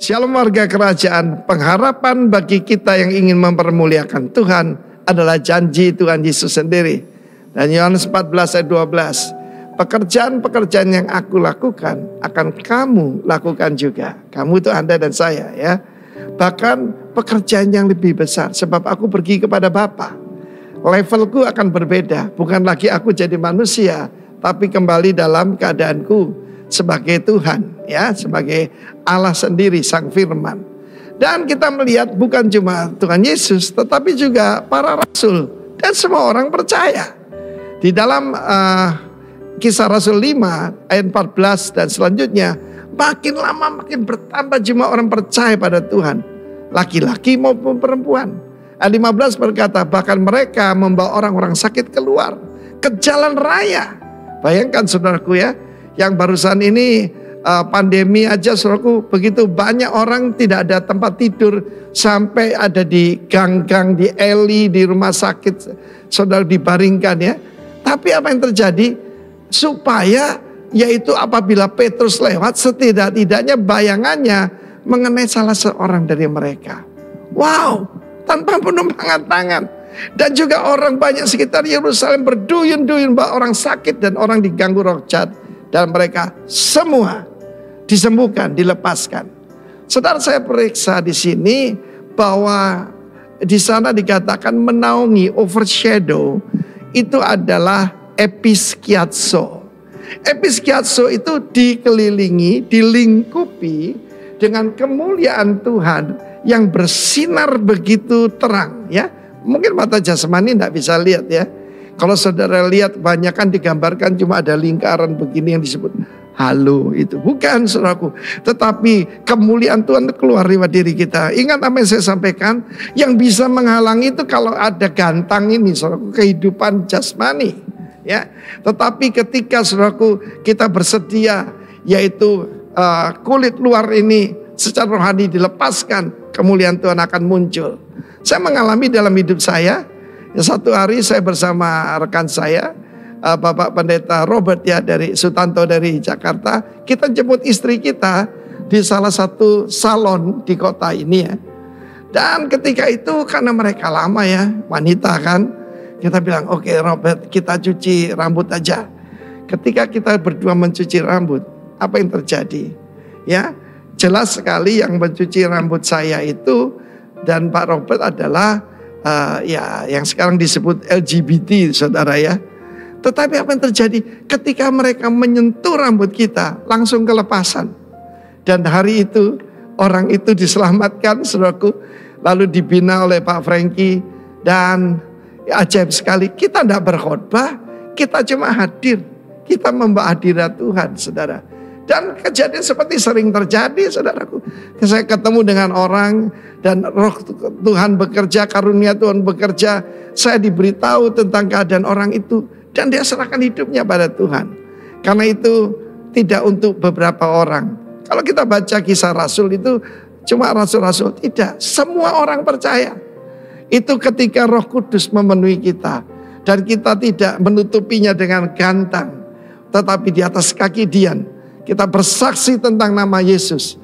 Shalom warga kerajaan, pengharapan bagi kita yang ingin mempermuliakan Tuhan adalah janji Tuhan Yesus sendiri. Dan Yohanes 14 ayat 12, pekerjaan-pekerjaan yang aku lakukan akan kamu lakukan juga. Kamu itu Anda dan saya ya. Bahkan pekerjaan yang lebih besar, sebab aku pergi kepada Bapa. Levelku akan berbeda, bukan lagi aku jadi manusia, tapi kembali dalam keadaanku sebagai Tuhan ya, sebagai Allah sendiri sang firman. Dan kita melihat bukan cuma Tuhan Yesus, tetapi juga para rasul dan semua orang percaya. Di dalam Kisah Rasul 5 ayat 14 dan selanjutnya, makin lama makin bertambah jumlah orang percaya pada Tuhan, laki-laki maupun perempuan. Ayat 15 berkata, bahkan mereka membawa orang-orang sakit keluar ke jalan raya. Bayangkan saudaraku ya, yang barusan ini pandemi aja saudaraku, begitu banyak orang tidak ada tempat tidur, sampai ada di gang-gang, di alley, di rumah sakit saudara dibaringkan ya. Tapi apa yang terjadi? Supaya yaitu apabila Petrus lewat, setidak-tidaknya bayangannya mengenai salah seorang dari mereka. Wow, tanpa penumpangan tangan. Dan juga orang banyak sekitar Yerusalem berduyun-duyun bahwa orang sakit dan orang diganggu roh jahat, dan mereka semua disembuhkan, dilepaskan. Saudara, saya periksa di sini bahwa di sana dikatakan menaungi, overshadow, itu adalah episkiatso. Episkiatso itu dikelilingi, dilingkupi dengan kemuliaan Tuhan yang bersinar begitu terang ya. Mungkin mata jasmani tidak bisa lihat ya. Kalau saudara lihat, kebanyakan digambarkan cuma ada lingkaran begini yang disebut halo itu. Bukan saudaraku, tetapi kemuliaan Tuhan keluar lewat diri kita. Ingat apa yang saya sampaikan, yang bisa menghalangi itu kalau ada gantang ini saudaraku, kehidupan jasmani ya. Tetapi ketika saudaraku kita bersedia, yaitu kulit luar ini secara rohani dilepaskan, kemuliaan Tuhan akan muncul. Saya mengalami dalam hidup saya. Ya, satu hari saya bersama rekan saya, Bapak Pendeta Robert ya, dari Sutanto dari Jakarta. Kita jemput istri kita di salah satu salon di kota ini ya. Dan ketika itu karena mereka lama ya, wanita kan, kita bilang oke, Robert, kita cuci rambut aja. Ketika kita berdua mencuci rambut, apa yang terjadi? Ya, jelas sekali yang mencuci rambut saya itu dan Pak Robert adalah ya yang sekarang disebut LGBT saudara ya. Tetapi apa yang terjadi ketika mereka menyentuh rambut kita, langsung kelepasan. Dan hari itu orang itu diselamatkan saudaraku, lalu dibina oleh Pak Frankie. Dan ya, ajaib sekali, kita tidak berkhotbah, kita cuma hadir, kita membawa hadirat Tuhan saudara. Dan kejadian seperti sering terjadi saudaraku. Saya ketemu dengan orang dan roh Tuhan bekerja, karunia Tuhan bekerja. Saya diberitahu tentang keadaan orang itu dan dia serahkan hidupnya pada Tuhan. Karena itu tidak untuk beberapa orang. Kalau kita baca Kisah Rasul itu cuma rasul-rasul, tidak. Semua orang percaya. Itu ketika Roh Kudus memenuhi kita dan kita tidak menutupinya dengan gantang, tetapi di atas kaki Dian kita bersaksi tentang nama Yesus,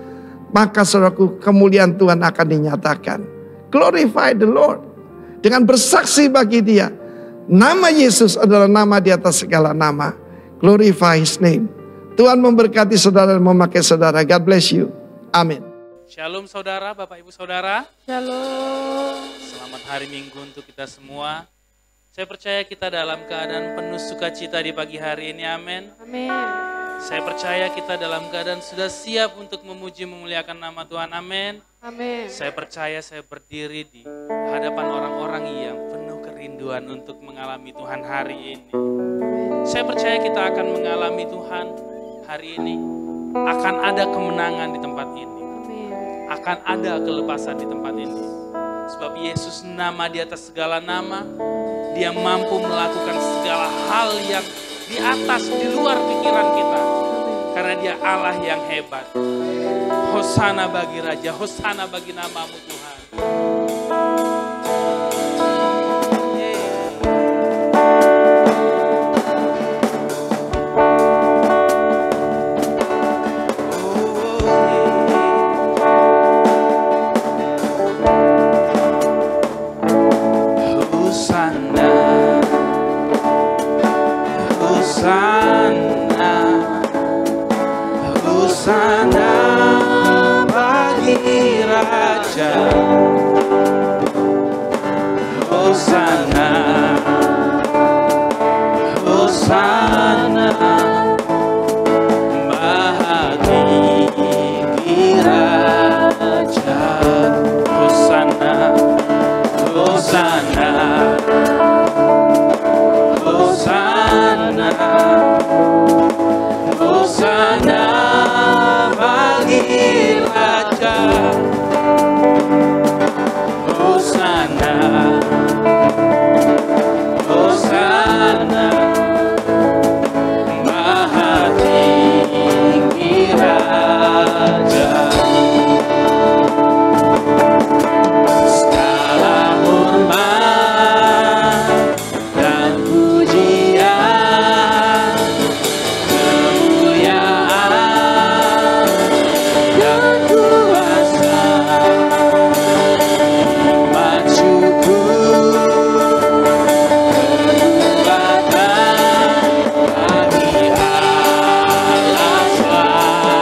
maka saudaraku, kemuliaan Tuhan akan dinyatakan. Glorify the Lord. Dengan bersaksi bagi Dia, nama Yesus adalah nama di atas segala nama. Glorify His name. Tuhan memberkati saudara dan memakai saudara. God bless you. Amin. Shalom saudara, Bapak Ibu Saudara. Shalom. Selamat hari Minggu untuk kita semua. Saya percaya kita dalam keadaan penuh sukacita di pagi hari ini. Amin. Amin. Saya percaya kita dalam keadaan sudah siap untuk memuji memuliakan nama Tuhan. Amin. Amin. Saya percaya saya berdiri di hadapan orang-orang yang penuh kerinduan untuk mengalami Tuhan hari ini. Saya percaya kita akan mengalami Tuhan hari ini. Akan ada kemenangan di tempat ini. Amin. Akan ada kelepasan di tempat ini. Sebab Yesus nama di atas segala nama. Dia mampu melakukan segala hal yang di atas, di luar pikiran kita. Karena Dia Allah yang hebat. Hosana bagi Raja, Hosana bagi namamu Tuhan. Hosana, Hosana, Maha tinggi Raja. Hosana, Hosana, Hosana, Hosana bagi Raja. Hosana, Hosana, Maha tinggi Raja. Segala hormat dan pujian, kemuliaan dan kuasa, nikmat syukur, kekuatan bagi Allah selamanya.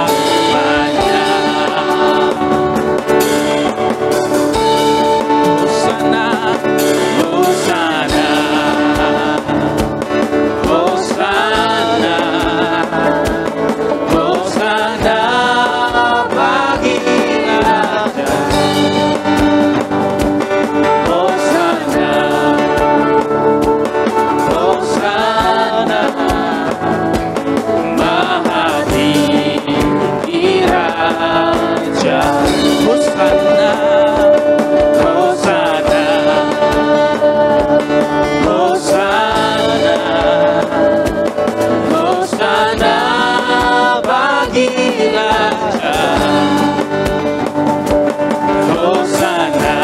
Hosana, Hosana, Hosana, Hosana bagi Raja. Hosana, Hosana, Maha tinggi Raja. Hosana, Hosana, Hosana, Hosana bagi Raja. Hosana,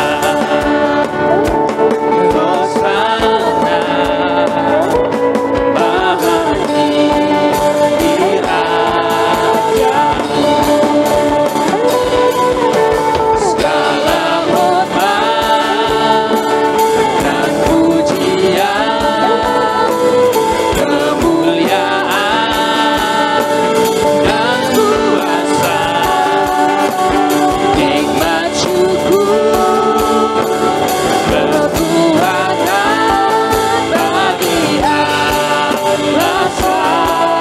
Hosana, Maha tinggi Raja. Segala hormat dan pujian, kemuliaan dan kuasa, nikmat syukur, kekuatan bagi Allah selamanya.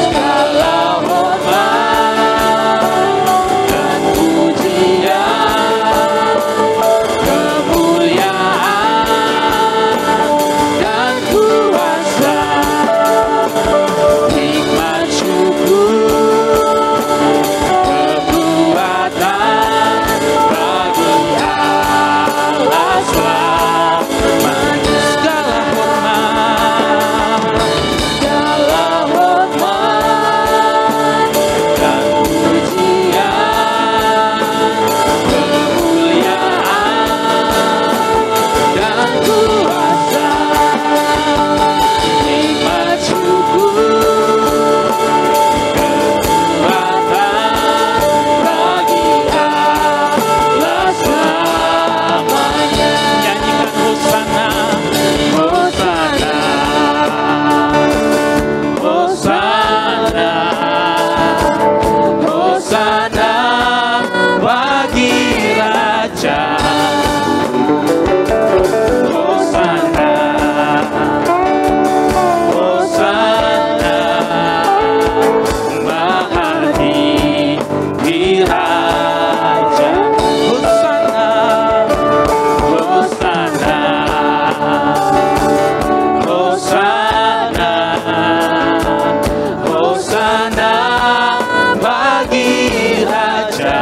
Segala hormat dan pujian, kemuliaan dan kuasa, nikmat syukur, kekuatan bagi Allah selamanya. Segala hormat, segala hormat dan pujian, kemuliaan dan kuasa, nikmat syukur, kekuatan bagi Allah selamanya. Nyanyikan Hosana, Hosana, Hosana, Hosana bagi Raja. Hosana, Hosana, Maha tinggi Raja. Hosana, Hosana, Hosana, Hosana bagi Raja.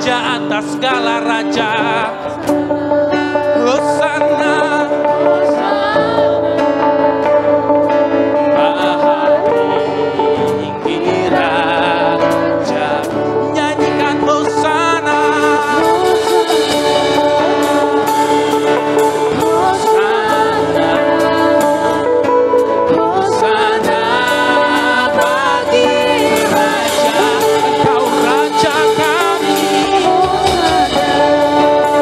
raja atas segala raja. Hosana, Maha tinggi raja. Nyanyikan Hosana, Hosana, Hosana bagi raja. Engkau raja kami.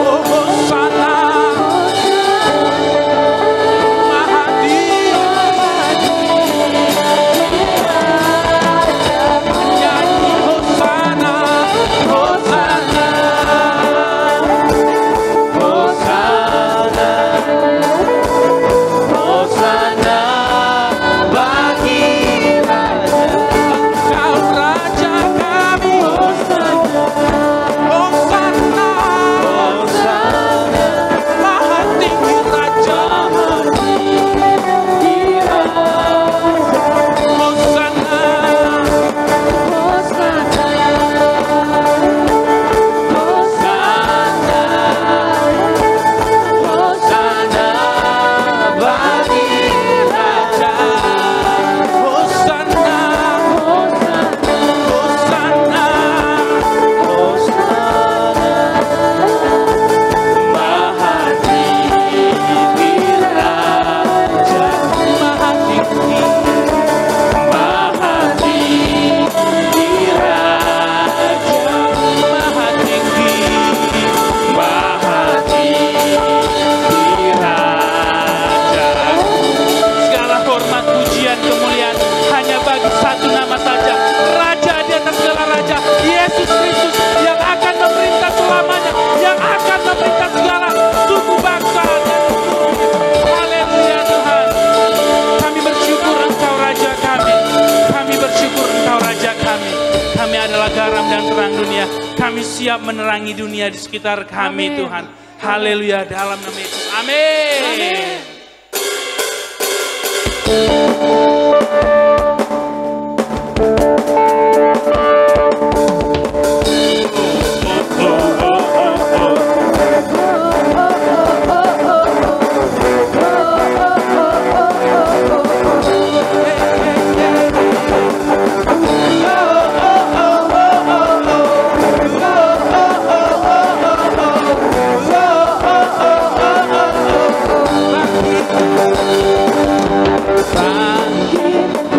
Oh Hosana, Maha tinggi. Nyanyi Hosana, Hosana, Hosana, Hosana bagi raja. Engkau raja kami. Hosana, Hosana, Hosana, Maha tinggi raja. Hosana, Hosana bagi raja. Hosana, Hosana, Maha tinggi raja. Maha tinggi, Maha tinggi raja. Maha tinggi, Maha tinggi raja. Segala hormat, pujian, kemuliaan hanya bagi satu nama saja, Raja di atas segala raja, Yesus Kristus yang akan memerintah selamanya, yang akan memerintah segala suku bangsa dan seluruhnya. Haleluya Tuhan. Kami bersyukur Engkau Raja kami. Kami bersyukur Engkau Raja kami. Kami adalah garam dan terang dunia. Kami siap menerangi dunia di sekitar kami Tuhan. Haleluya dalam nama Yesus. Amin. Bangkit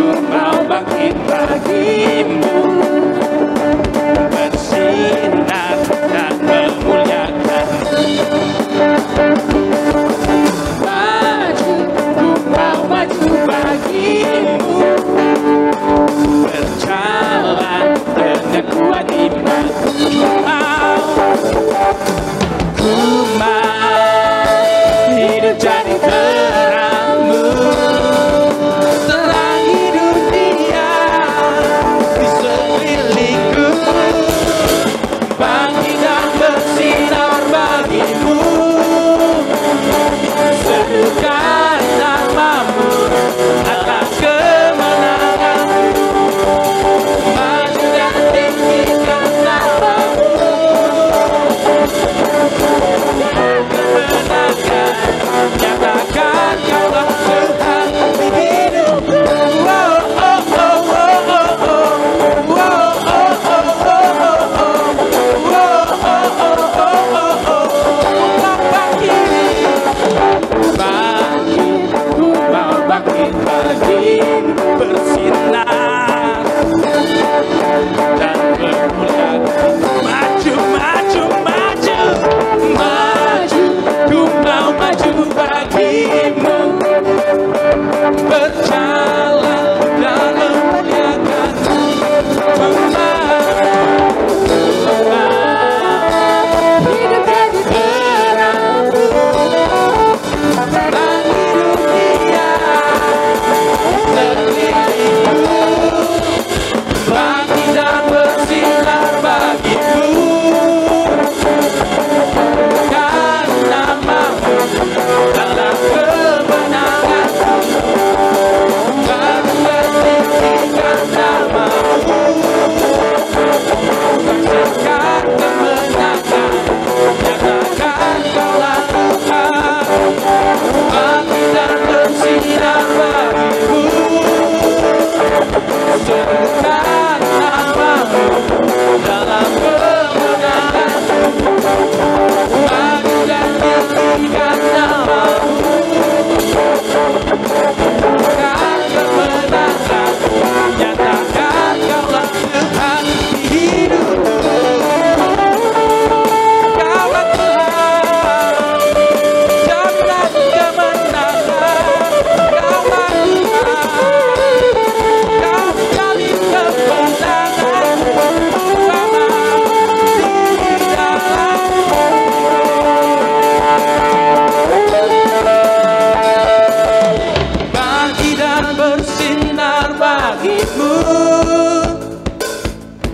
bagimu,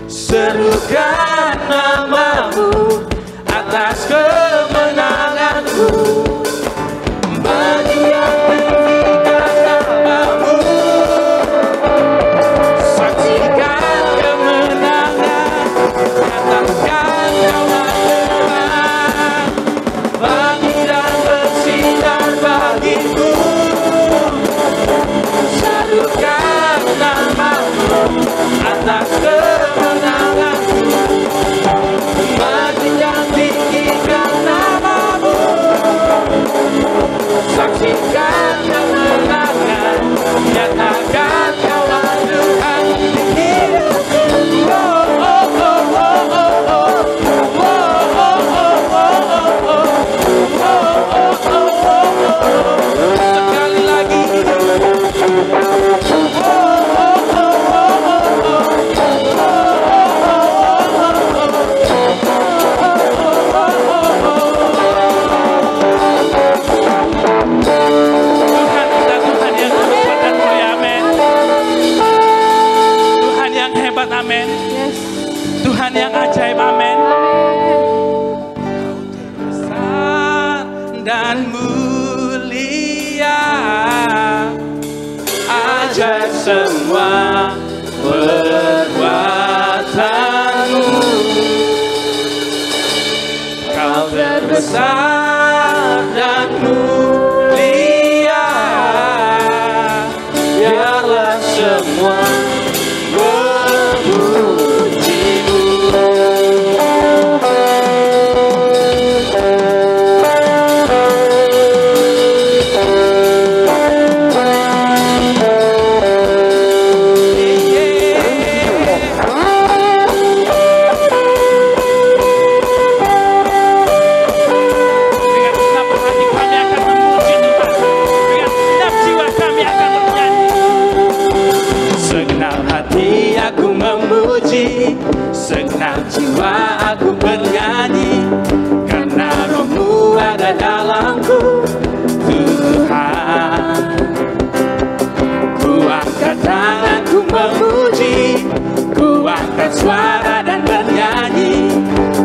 serukan namamu atas kemenanganku. Bagi yang tinggikan namamu, saksikan kemenangan, nyatakan Kaulah Tuhan. Langit dan bersinar bagimu, serukan namamu atas kemenanganku. Bagi yang tinggikan namamu, saksikan kemenangan, nyatakan Kaulah Tuhan di hidupku. Oh, oh, oh, oh, oh, oh. Oh, oh, oh, oh, oh, oh. Sekali lagi. Tuhan kita Tuhan yang hebat dan mulia, amin. Tuhan yang hebat, amin. Tuhan yang ajaib, amin. Kau terbesar dan mulia, ajaib semua perbuatanmu. Kau terbesar dan mulia, biarlah semua memujimu. Segenap jiwa aku bernyanyi, karena Roh-Mu ada dalamku, Tuhan. Ku angkat tangan, ku memuji, ku angkat suara dan bernyanyi,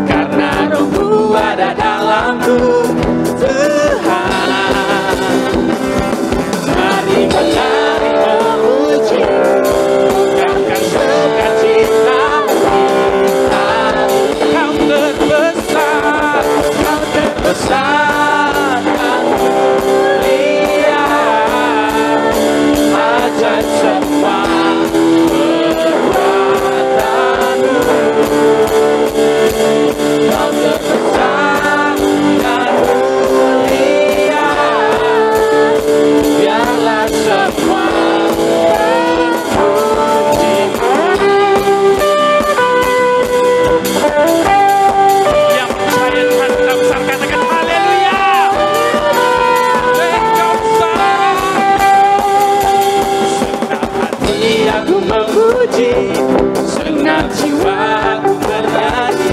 karena Roh-Mu ada dalamku, Tuhan. Mari menari memuji, bukankan sukacita. Besar dan mulia, ajaib semua perbuatanmu. Kau terbesar dan mulia, biarlah semua memujimu. Yang percaya Tuhan kita besar, katakan haleluya. Engkau besar. Segenap hati aku memuji, segenap jiwa aku bernyanyi,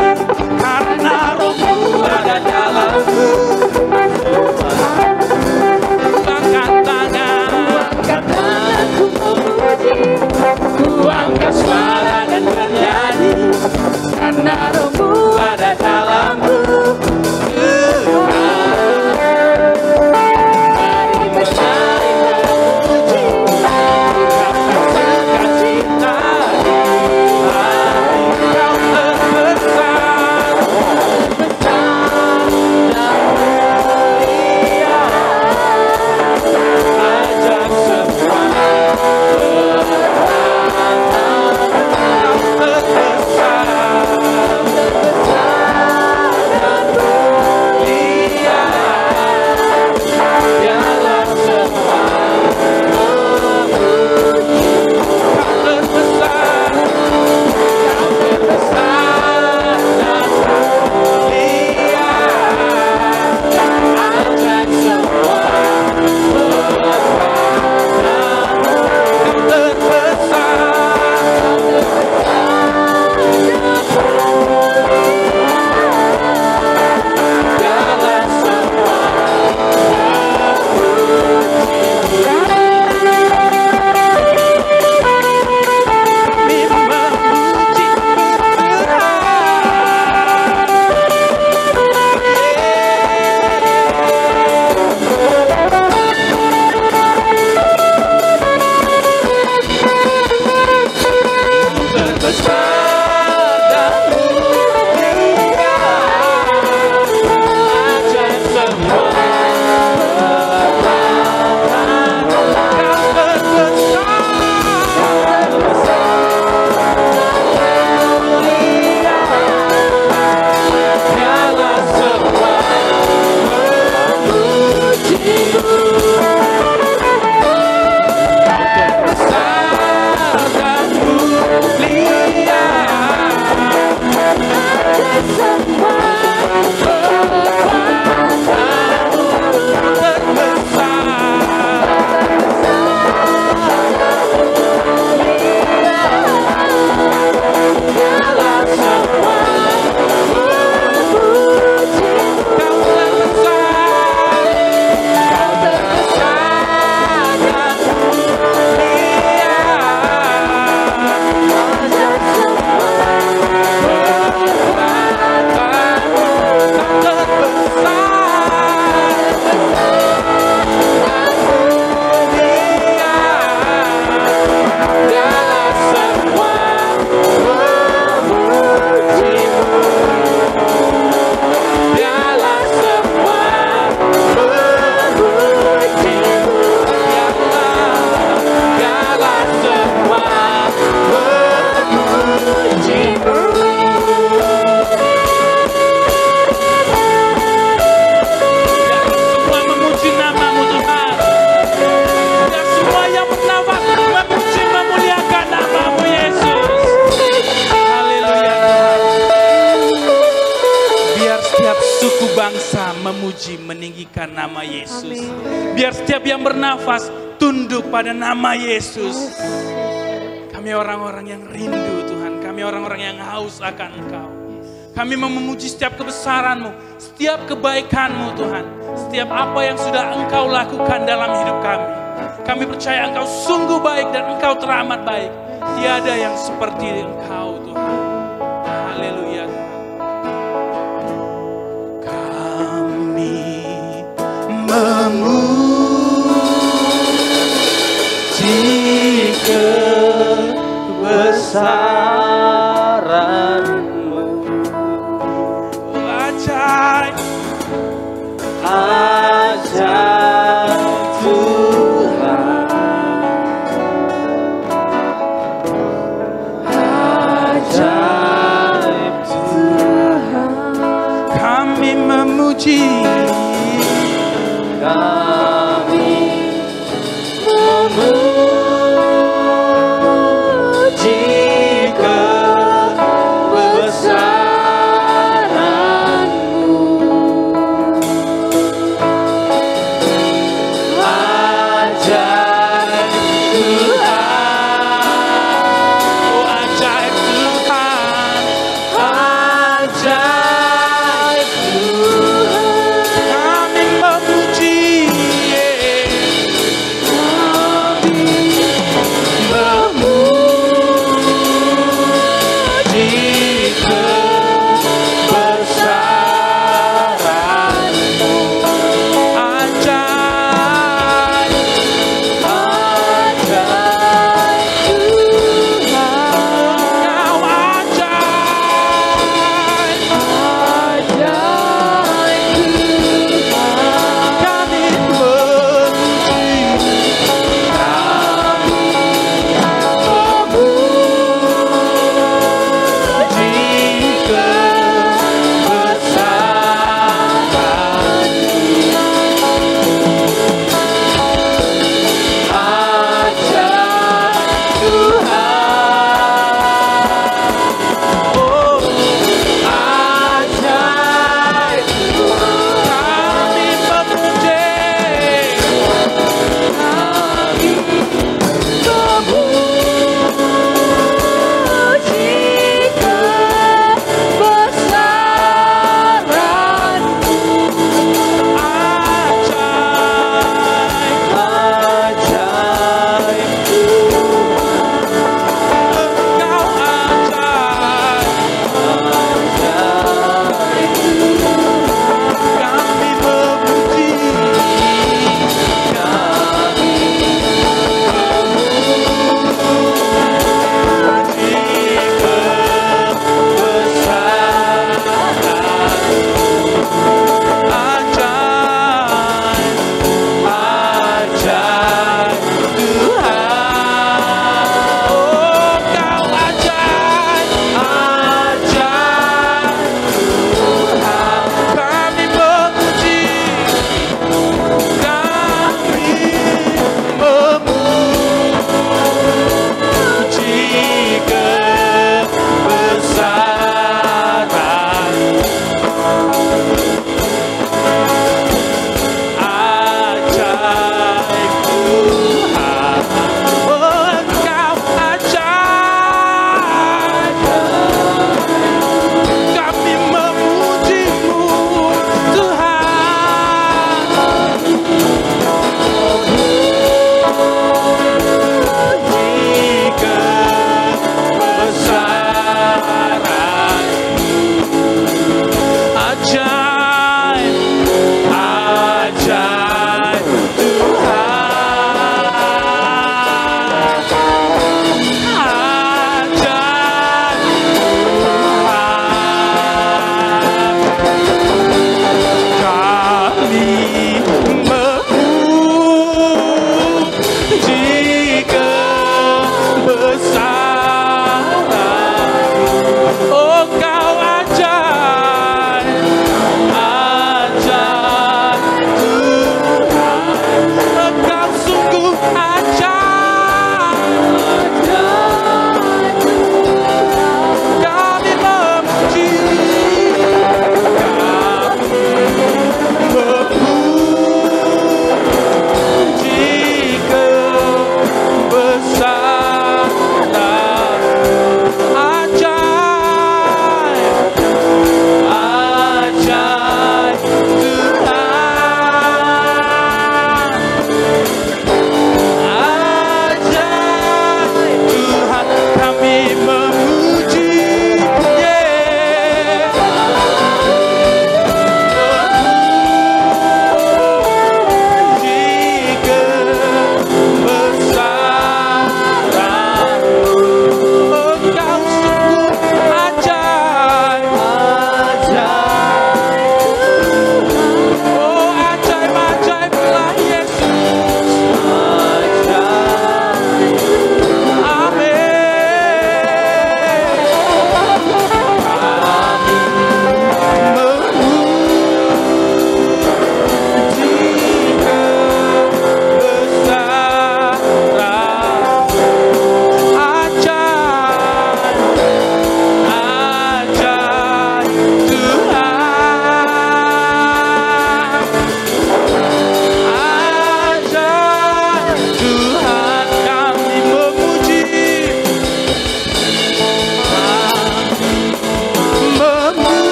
karena Roh-Mu ada dalamku. Angkat tangan, ku memuji, ku angkat suara dan bernyanyi, karena Roh-Mu ada dalamku. Mari mencari memuji, ungkapkan sukacita. Kau terbesar, besar dan Meninggikan nama Yesus. Biar setiap yang bernafas tunduk pada nama Yesus. Kami orang-orang yang rindu Tuhan. Kami orang-orang yang haus akan Engkau. Kami memuji setiap kebesaran-Mu, setiap kebaikan-Mu Tuhan. Setiap apa yang sudah Engkau lakukan dalam hidup kami. Kami percaya Engkau sungguh baik dan Engkau teramat baik. Tiada yang seperti Engkau Tuhan. Haleluya. Memuji kebesaran-Mu, ajaib, ajaib Tuhan, ajaib Tuhan. Kami memuji, kami memuji kebesaran-Mu, ajaib Tuhan, oh ajaib Tuhan, ajaib Tuhan. kami memuji.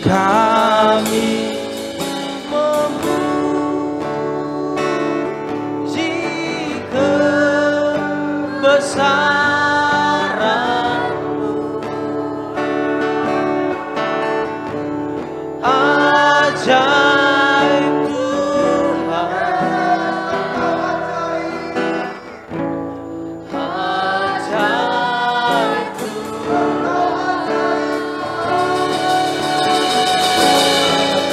Kami memuji kebesaran-Mu, ajaib Tuhan, ajaib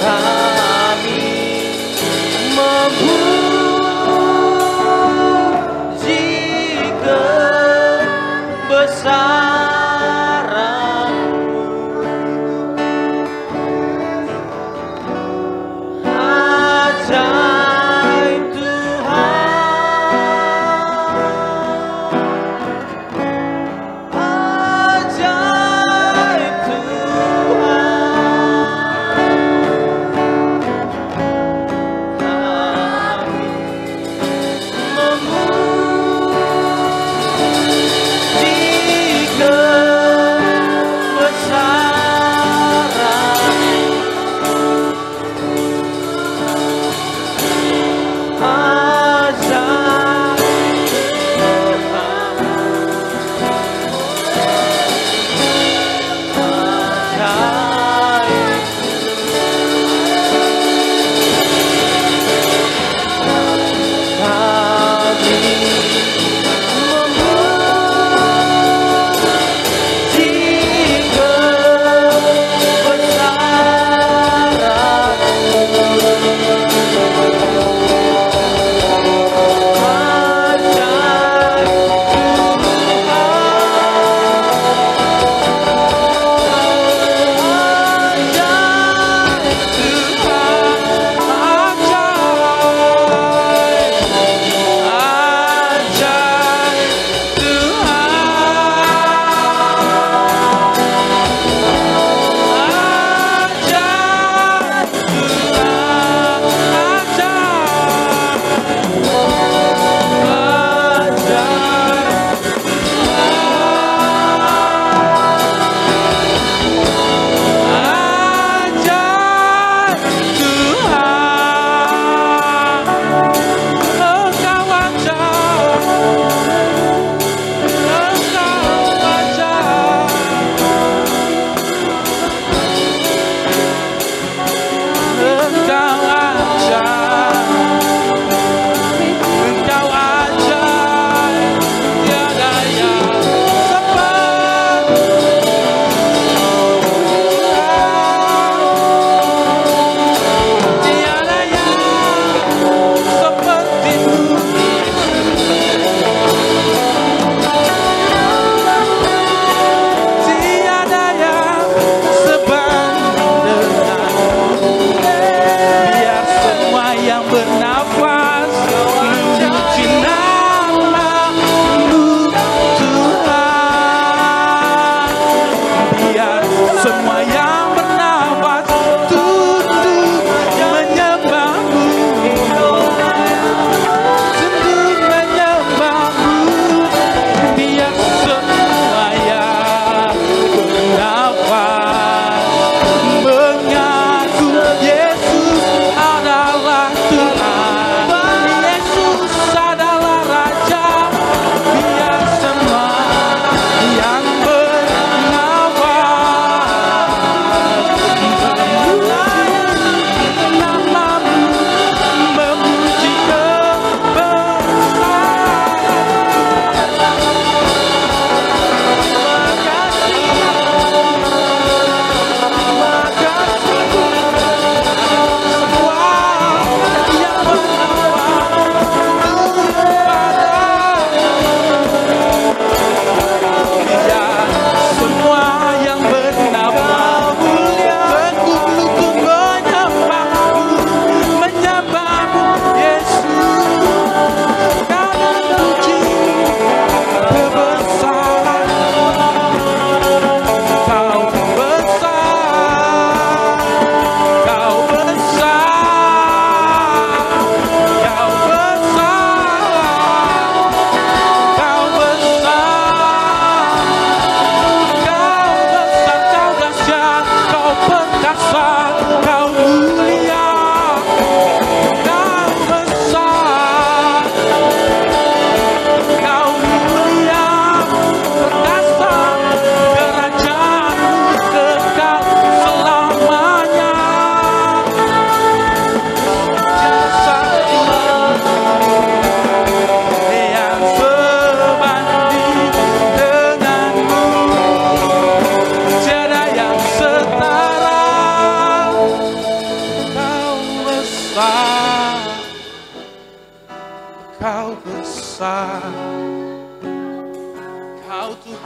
kami memuji kebesaran-Mu,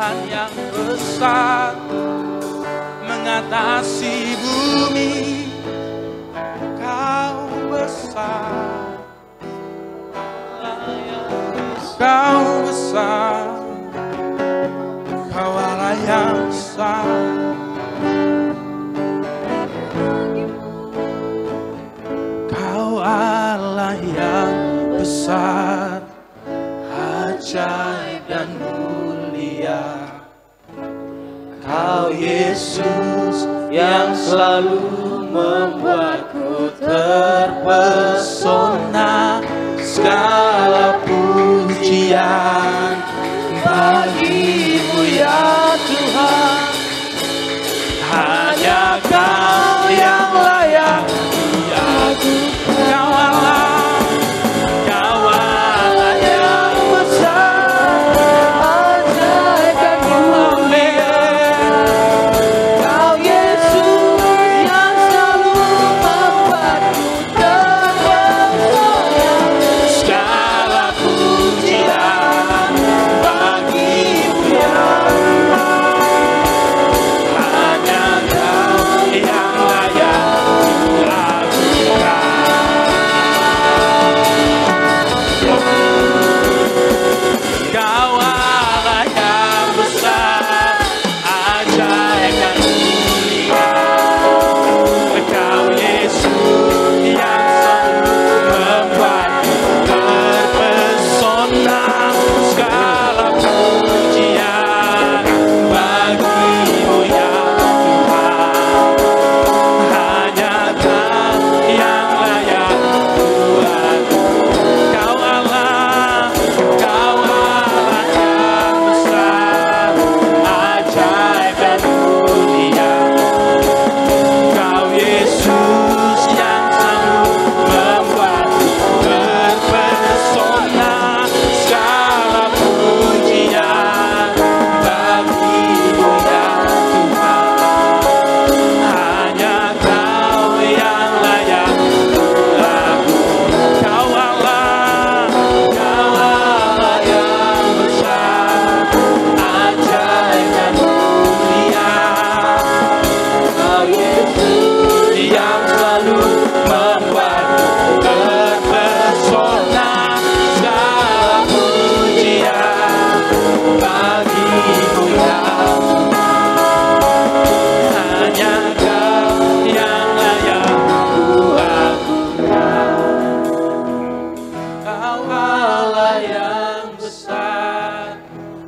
Tuhan yang besar mengatasi bumi. Kau besar, Kau besar, Kau Allah yang besar. Kau Allah yang besar, ajaib dan mulia. Kau Yesus yang selalu membuatku terpesona. Segala pujian bagi-Mu ya Tuhan. Hanya Kau yang layak diagukan. Kau Allah, Kau Allah yang besar, ajaib dan mulia. Kau Yesus yang selalu membuatku terpesona. Segala pujian bagi-Mu ya. Hanya Kau yang layak Kau Allah yang besar, ajaib dan mulia. Kau Yesus yang selalu membuatku terpesona. Segala pujian bagi-Mu ya Tuhan. Hanya Kau yang layak Tuhan. Kau Allah yang besar, ajaib dan mulia. Kau Yesus yang selalu membuatku terpesona. Segala pujian bagi-Mu ya Tuhan. Hanya Kau yang layak lagu. Kau Allah yang besar, ajaib dan mulia. Kau Yesus Yang selalu membuatku terpesona. Segala pujian bagi-Mu ya Tuhan. Hanya Kau yang layak kuagukan. Kau Allah yang besar,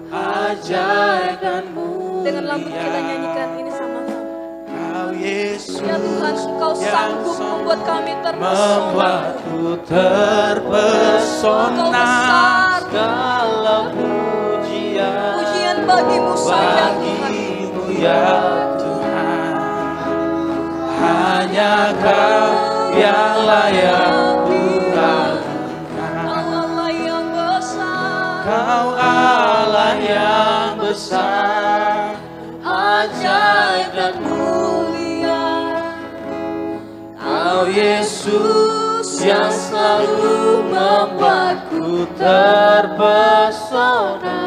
ajaib dan mulia. Dengan lambut kita nyanyikan ini sama-sama. Kau Yesus Ya Tuhan, Engkau sanggup membuat kami terpesona. membuatku Engkau terpesona. besar, segala pujian pujian bagi-Mu saja Tuhan. Bagi-Mu ya Tuhan. Hanya Kau yang layak kuagukan. Kau Allah yang besar, Kau Allah yang besar, ajaib dan mulia. Kau Yesus yang selalu membuatku terpesona.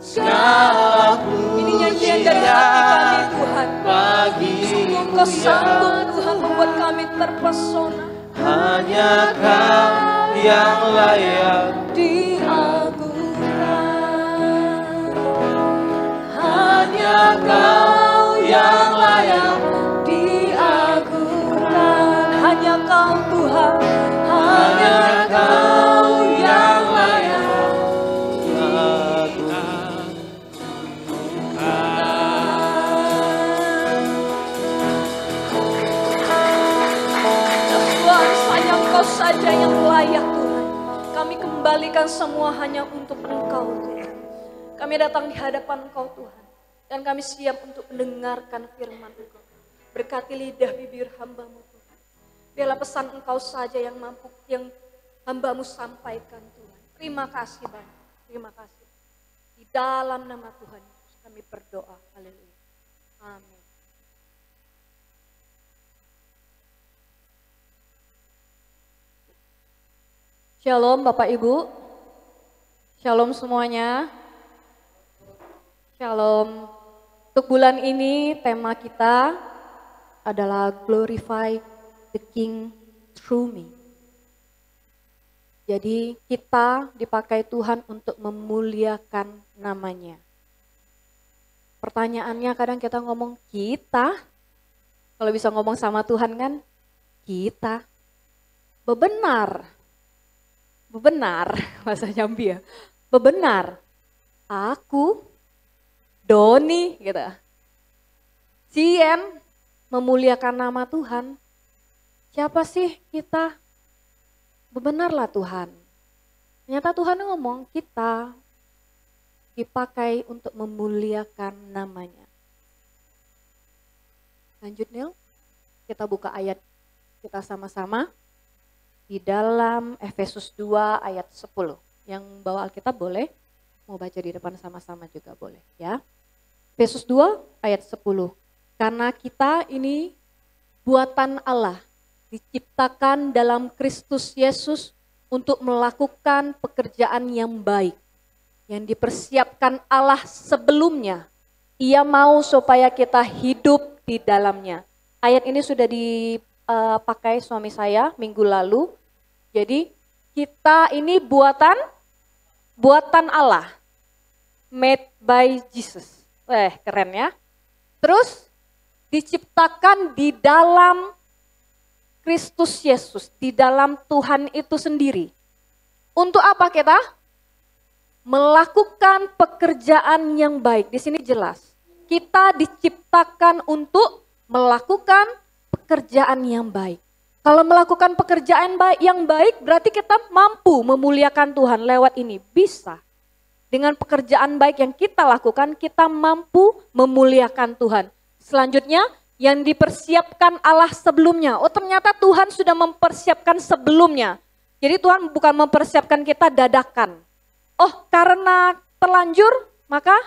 segala Ini nyanyian dari hati kami Tuhan. bagi Sungguh Engkau sanggup Tuhan membuat kami terpesona. hanya Kau yang layak Diagungkan, hanya Kau yang layak diagungkan. Hanya Kau Tuhan, hanya Kau yang layak. Tuhan, hanya Engkau saja yang layak Tuhan. Kami kembalikan semua hanya untuk Engkau Tuhan. Kami datang di hadapan Engkau Tuhan. Dan kami siap untuk mendengarkan firman Engkau. Berkati lidah bibir hamba-Mu Tuhan. Biarlah pesan Engkau saja yang mampu, yang hamba-Mu sampaikan Tuhan. Terima kasih Bapa. Terima kasih. Di dalam nama Tuhan Yesus kami berdoa. Haleluya. Amin. Shalom Bapak Ibu. Shalom semuanya. Shalom. Untuk bulan ini tema kita adalah Glorify the King through me. Jadi kita dipakai Tuhan untuk memuliakan namanya. Pertanyaannya kadang kita ngomong kita, kalau bisa ngomong sama Tuhan kan, kita. Bebenar, bahasa Jambi ya. Bebenar, aku, Doni gitu. Cien memuliakan nama Tuhan. Siapa sih kita? Bebenarlah Tuhan. Ternyata Tuhan ngomong kita dipakai untuk memuliakan namanya. Lanjut Nil, kita buka ayat kita sama-sama di dalam Efesus 2 ayat 10. Yang bawa Alkitab boleh, mau baca di depan sama-sama juga boleh ya. Efesus 2 ayat 10. Karena kita ini buatan Allah, diciptakan dalam Kristus Yesus untuk melakukan pekerjaan yang baik, yang dipersiapkan Allah sebelumnya. Ia mau supaya kita hidup di dalamnya. Ayat ini sudah dipakai suami saya minggu lalu. Jadi kita ini buatan Allah, made by Jesus. Keren ya. Terus diciptakan di dalam Kristus Yesus, di dalam Tuhan itu sendiri. Untuk apa kita? Melakukan pekerjaan yang baik. Di sini jelas. Kita diciptakan untuk melakukan pekerjaan yang baik. Kalau melakukan pekerjaan yang baik berarti kita mampu memuliakan Tuhan lewat ini. Bisa. Dengan pekerjaan baik yang kita lakukan, kita mampu memuliakan Tuhan. Selanjutnya, yang dipersiapkan Allah sebelumnya. Oh ternyata Tuhan sudah mempersiapkan sebelumnya. Jadi Tuhan bukan mempersiapkan kita dadakan. Oh karena terlanjur maka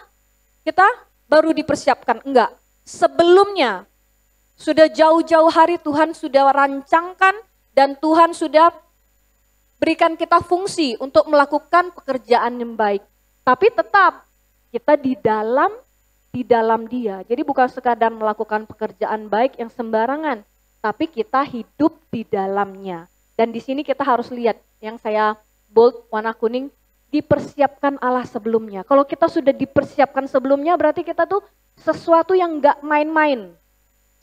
kita baru dipersiapkan. Enggak, sebelumnya sudah jauh-jauh hari Tuhan sudah rancangkan dan Tuhan sudah berikan kita fungsi untuk melakukan pekerjaan yang baik. Tapi tetap kita di dalam Dia. Jadi bukan sekadar melakukan pekerjaan baik yang sembarangan, tapi kita hidup di dalamnya. Dan di sini kita harus lihat yang saya bold warna kuning, dipersiapkan Allah sebelumnya. Kalau kita sudah dipersiapkan sebelumnya berarti kita tuh sesuatu yang enggak main-main.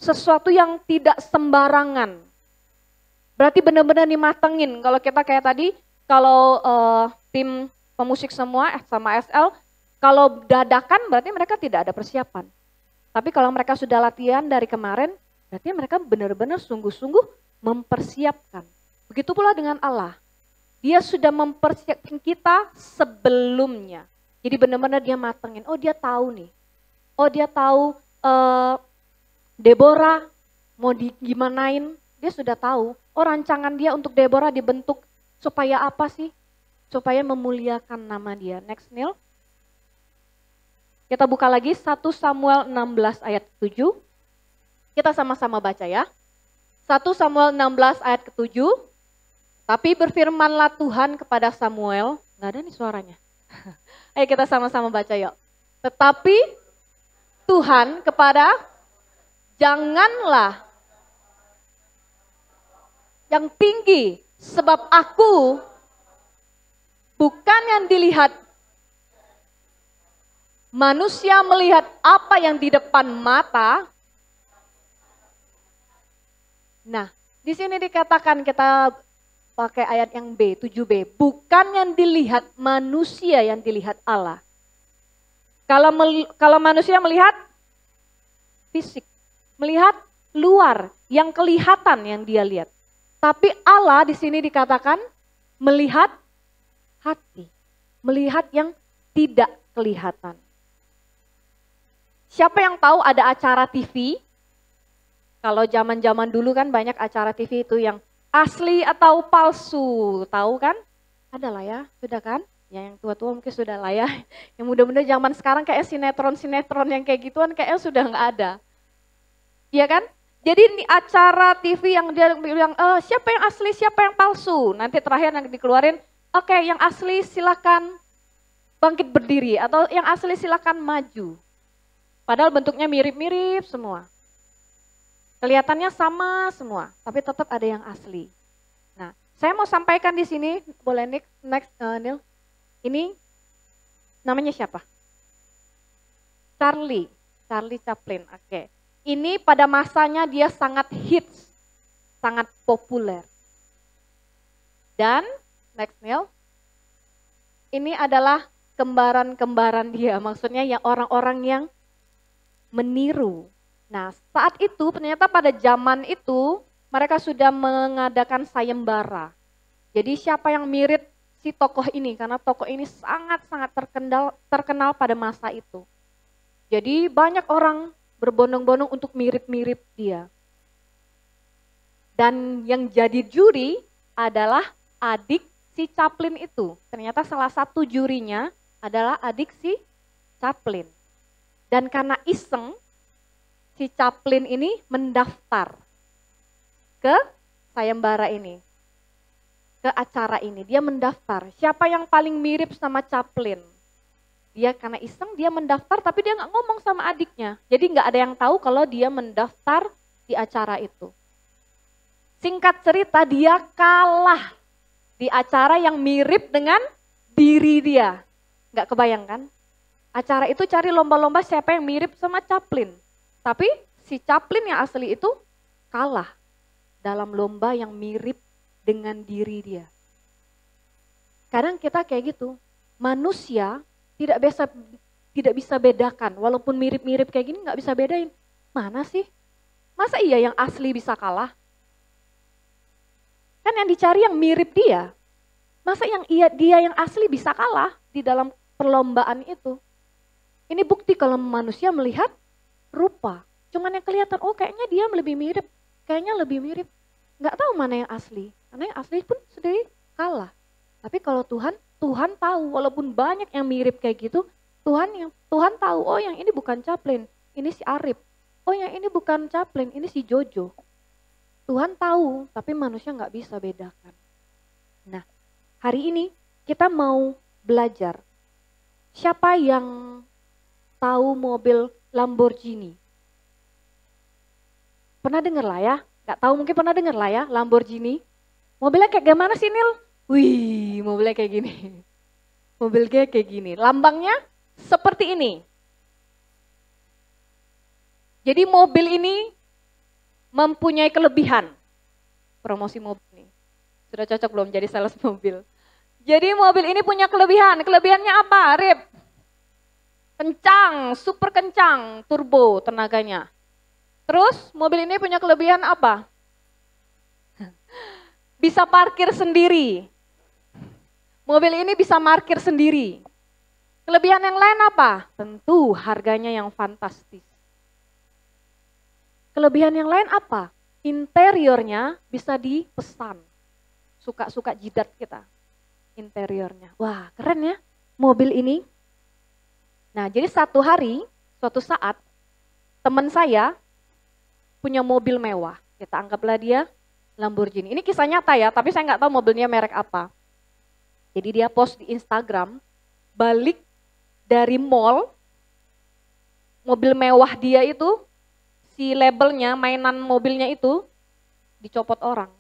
Sesuatu yang tidak sembarangan. Berarti benar-benar dimatengin. Kalau kita kayak tadi, kalau tim pemusik semua sama SL, kalau dadakan berarti mereka tidak ada persiapan. Tapi kalau mereka sudah latihan dari kemarin, berarti mereka benar-benar sungguh-sungguh mempersiapkan. Begitu pula dengan Allah. Dia sudah mempersiapkan kita sebelumnya. Jadi benar-benar dia matengin. Oh dia tahu nih. Oh dia tahu Deborah mau gimanain. Dia sudah tahu. Oh rancangan dia untuk Deborah dibentuk supaya apa sih? Supaya memuliakan nama dia. Next Neil. Kita buka lagi 1 Samuel 16 ayat 7. Kita sama-sama baca ya. 1 Samuel 16 ayat ke-7. Tapi berfirmanlah Tuhan kepada Samuel. Nggak ada nih suaranya. Ayo kita sama-sama baca yuk. Tetapi Tuhan kepada janganlah yang tinggi. Sebab aku bukan yang dilihat. Manusia melihat apa yang di depan mata. Nah, di sini dikatakan kita pakai ayat yang B, 7b. Bukan yang dilihat manusia, yang dilihat Allah. Kalau manusia melihat fisik, melihat luar, yang kelihatan yang dia lihat. Tapi Allah di sini dikatakan melihat hati, melihat yang tidak kelihatan. Siapa yang tahu ada acara TV? Kalau zaman-zaman dulu kan banyak acara TV itu yang asli atau palsu, tahu kan? Ada lah ya, sudah kan? Ya yang tua-tua mungkin sudah lah ya. Yang muda-muda zaman sekarang kayak sinetron-sinetron yang kayak gituan kayaknya sudah nggak ada. Iya kan? Jadi ini acara TV yang dia bilang, siapa yang asli, siapa yang palsu? Nanti terakhir yang dikeluarin, oke, yang asli silakan bangkit berdiri, atau yang asli silakan maju. Padahal bentuknya mirip-mirip semua. Kelihatannya sama semua, tapi tetap ada yang asli. Nah, saya mau sampaikan di sini, boleh next Neil. Ini namanya siapa? Charlie Chaplin. Oke. Ini pada masanya dia sangat hits, sangat populer. Dan next Neil. Ini adalah kembaran-kembaran dia, maksudnya ya orang-orang yang meniru. Nah, saat itu ternyata pada zaman itu mereka sudah mengadakan sayembara. Jadi siapa yang mirip si tokoh ini, karena tokoh ini sangat-sangat terkenal pada masa itu. Jadi banyak orang berbondong-bondong untuk mirip-mirip dia. Dan yang jadi juri adalah adik si Chaplin itu. Ternyata salah satu jurinya adalah adik si Chaplin. Dan karena iseng, si Chaplin ini mendaftar ke sayembara ini, ke acara ini. Dia mendaftar, siapa yang paling mirip sama Chaplin. Dia karena iseng, dia mendaftar tapi dia nggak ngomong sama adiknya. Jadi nggak ada yang tahu kalau dia mendaftar di acara itu. Singkat cerita, dia kalah di acara yang mirip dengan diri dia. Nggak kebayang kan? Acara itu cari lomba-lomba siapa yang mirip sama Chaplin. Tapi si Chaplin yang asli itu kalah dalam lomba yang mirip dengan diri dia. Kadang kita kayak gitu, manusia tidak bisa bedakan, walaupun mirip-mirip kayak gini nggak bisa bedain. Mana sih? Masa iya yang asli bisa kalah? Kan yang dicari yang mirip dia. Masa dia yang asli bisa kalah di dalam perlombaan itu? Ini bukti kalau manusia melihat rupa. Cuman yang kelihatan, oh kayaknya dia lebih mirip, kayaknya lebih mirip. Nggak tahu mana yang asli, karena yang asli pun sendiri kalah. Tapi kalau Tuhan tahu, walaupun banyak yang mirip kayak gitu, Tuhan tahu, oh yang ini bukan Chaplin, ini si Arif. Oh yang ini bukan Chaplin, ini si Jojo. Tuhan tahu, tapi manusia nggak bisa bedakan. Nah, hari ini kita mau belajar. Siapa yang tahu mobil Lamborghini? Pernah dengar lah ya? Gak tahu mungkin pernah dengar lah ya Lamborghini. Mobilnya kayak gimana sih Nil? Wih, mobilnya kayak gini. Mobilnya kayak gini. Lambangnya seperti ini. Jadi mobil ini mempunyai kelebihan. Promosi mobil ini. Sudah cocok belum jadi sales mobil? Jadi mobil ini punya kelebihan. Kelebihannya apa, Rip? Kencang, super kencang, turbo tenaganya. Terus mobil ini punya kelebihan apa? Bisa parkir sendiri. Mobil ini bisa parkir sendiri. Kelebihan yang lain apa? Tentu harganya yang fantastis. Kelebihan yang lain apa? Interiornya bisa dipesan. Suka-suka jidat kita. Interiornya. Wah, keren ya mobil ini. Nah, jadi suatu saat, teman saya punya mobil mewah. Kita anggaplah dia Lamborghini. Ini kisah nyata ya, tapi saya nggak tahu mobilnya merek apa. Jadi dia post di Instagram, balik dari mall, mobil mewah dia itu, si labelnya, mainan mobilnya itu, dicopot orang.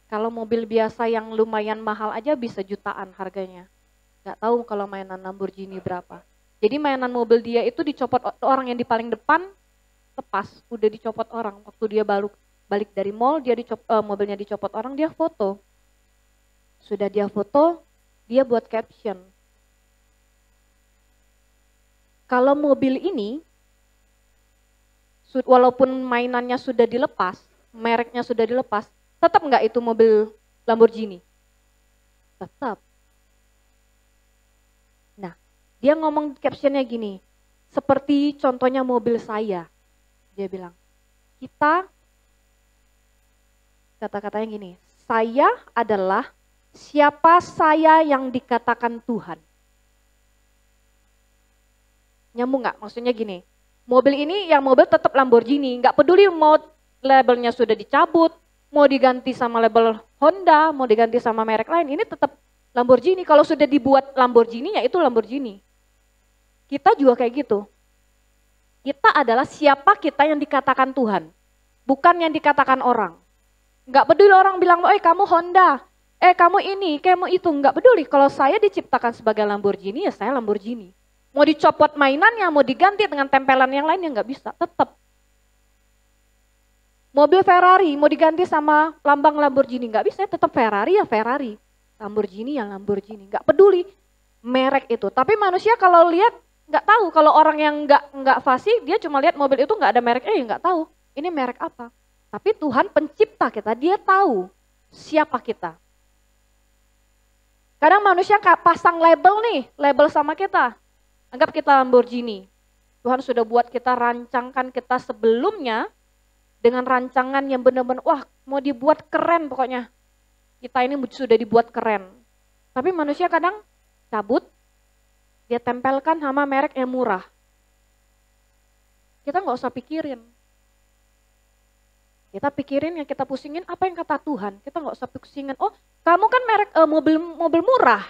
Kalau mobil biasa yang lumayan mahal aja bisa jutaan harganya. Nggak tahu kalau mainan Lamborghini berapa. Jadi mainan mobil dia itu dicopot orang yang di paling depan, lepas, udah dicopot orang. Waktu dia balik dari mall, mobilnya dicopot orang, dia foto. Sudah dia foto, dia buat caption. Kalau mobil ini, walaupun mainannya sudah dilepas, mereknya sudah dilepas, tetap nggak itu mobil Lamborghini? Tetap. Nah, dia ngomong captionnya gini, seperti contohnya mobil saya. Dia bilang, kata-katanya gini, saya adalah siapa saya yang dikatakan Tuhan. Nyambung gak? Maksudnya gini, mobil ini yang mobil tetap Lamborghini, gak peduli mau labelnya sudah dicabut, mau diganti sama label Honda, mau diganti sama merek lain, ini tetap Lamborghini, kalau sudah dibuat Lamborghini ya itu Lamborghini. Kita juga kayak gitu. Kita adalah siapa kita yang dikatakan Tuhan, bukan yang dikatakan orang. Enggak peduli orang bilang, kamu Honda, kamu ini, kamu itu. Enggak peduli, kalau saya diciptakan sebagai Lamborghini ya saya Lamborghini. Mau dicopot mainannya, mau diganti dengan tempelan yang lain ya enggak bisa, tetap. Mobil Ferrari mau diganti sama lambang Lamborghini, enggak bisa, tetap Ferrari ya Ferrari. Lamborghini ya Lamborghini, enggak peduli merek itu. Tapi manusia kalau lihat nggak tahu, kalau orang yang nggak fasih dia cuma lihat mobil itu nggak ada mereknya ya nggak tahu ini merek apa. Tapi Tuhan pencipta kita, dia tahu siapa kita. Kadang manusia pasang label sama kita, anggap kita Lamborghini. Tuhan sudah buat kita, rancangkan kita sebelumnya dengan rancangan yang benar-benar wah mau dibuat keren pokoknya. Kita ini sudah dibuat keren. Tapi manusia kadang cabut, dia tempelkan sama merek yang murah. Kita nggak usah pikirin. Kita pikirin yang kita pusingin apa yang kata Tuhan. Kita nggak usah pusingin, kamu kan merek mobil murah.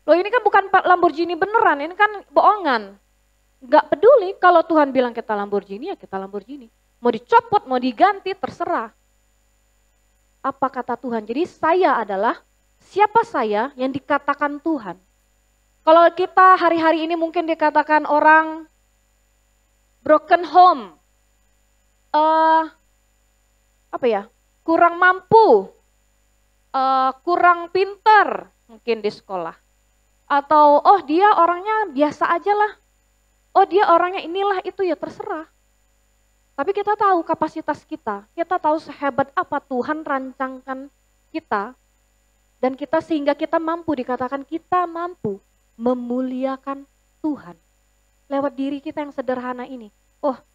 Loh ini kan bukan Lamborghini beneran, ini kan bohongan. Nggak peduli kalau Tuhan bilang kita Lamborghini ya kita Lamborghini. Mau dicopot, mau diganti, terserah. Apa kata Tuhan? Jadi saya adalah siapa saya yang dikatakan Tuhan. Kalau kita hari-hari ini mungkin dikatakan orang broken home, kurang mampu, kurang pinter mungkin di sekolah. Atau dia orangnya biasa aja lah, dia orangnya inilah itu ya terserah. Tapi kita tahu kapasitas kita tahu sehebat apa Tuhan rancangkan kita, dan kita sehingga kita mampu dikatakan kita mampu memuliakan Tuhan. Lewat diri kita yang sederhana ini.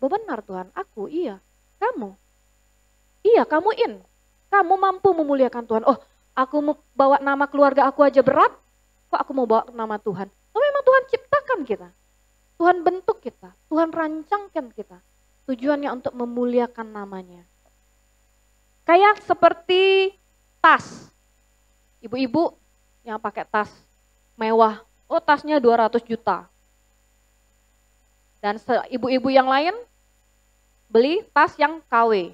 Benar Tuhan, aku, iya. Kamu. Iya, kamu Kamu mampu memuliakan Tuhan. Aku mau bawa nama keluarga aku aja berat, kok aku mau bawa nama Tuhan? Memang Tuhan ciptakan kita. Tuhan bentuk kita. Tuhan rancangkan kita. Tujuannya untuk memuliakan namanya. Kayak seperti tas. Ibu-ibu yang pakai tas mewah. Tasnya 200 juta. Dan ibu-ibu yang lain beli tas yang KW.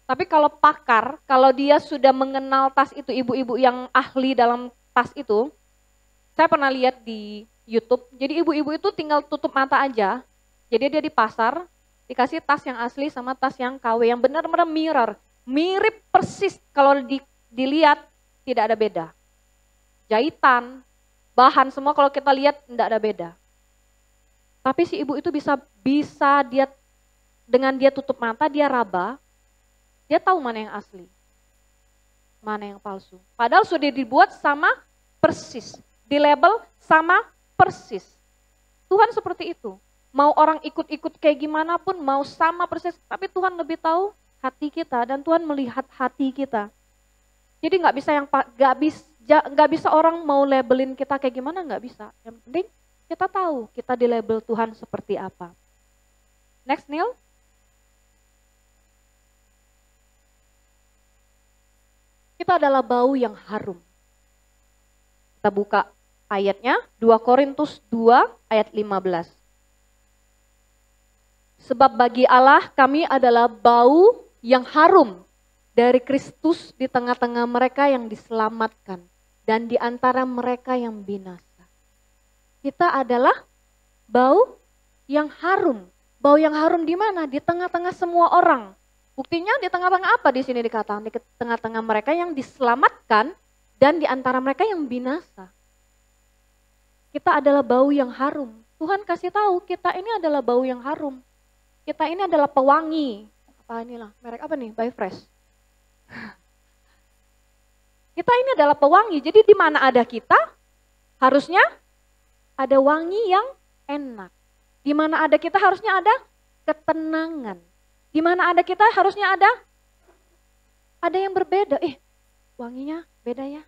Tapi kalau pakar, kalau dia sudah mengenal tas itu, ibu-ibu yang ahli dalam tas itu, saya pernah lihat di YouTube, jadi ibu-ibu itu tinggal tutup mata aja, jadi dia di pasar, dikasih tas yang asli sama tas yang KW, yang benar-benar mirip persis, kalau dilihat tidak ada beda. Jahitan, bahan semua kalau kita lihat tidak ada beda. Tapi si ibu itu bisa dia dengan dia tutup mata, dia raba, dia tahu mana yang asli, mana yang palsu. Padahal sudah dibuat sama persis, di label sama persis. Tuhan seperti itu. Mau orang ikut-ikut kayak gimana pun, mau sama persis, tapi Tuhan lebih tahu hati kita dan Tuhan melihat hati kita. Jadi nggak bisa orang mau labelin kita kayak gimana, nggak bisa. Yang penting kita tahu kita di label Tuhan seperti apa. Next, Neil. Kita adalah bau yang harum. Kita buka ayatnya, 2 Korintus 2 ayat 15. Sebab bagi Allah kami adalah bau yang harum dari Kristus di tengah-tengah mereka yang diselamatkan dan di antara mereka yang binasa. Kita adalah bau yang harum. Bau yang harum di mana? Di tengah-tengah semua orang. Buktinya di tengah-tengah apa di sini dikatakan? Di tengah-tengah mereka yang diselamatkan dan di antara mereka yang binasa. Kita adalah bau yang harum. Tuhan kasih tahu kita ini adalah bau yang harum. Kita ini adalah pewangi. Apa inilah? Merek apa nih? By Fresh. Kita ini adalah pewangi. Jadi di mana ada kita, harusnya ada wangi yang enak. Di mana ada kita harusnya ada ketenangan. Di mana ada kita harusnya ada yang berbeda. Wanginya beda ya.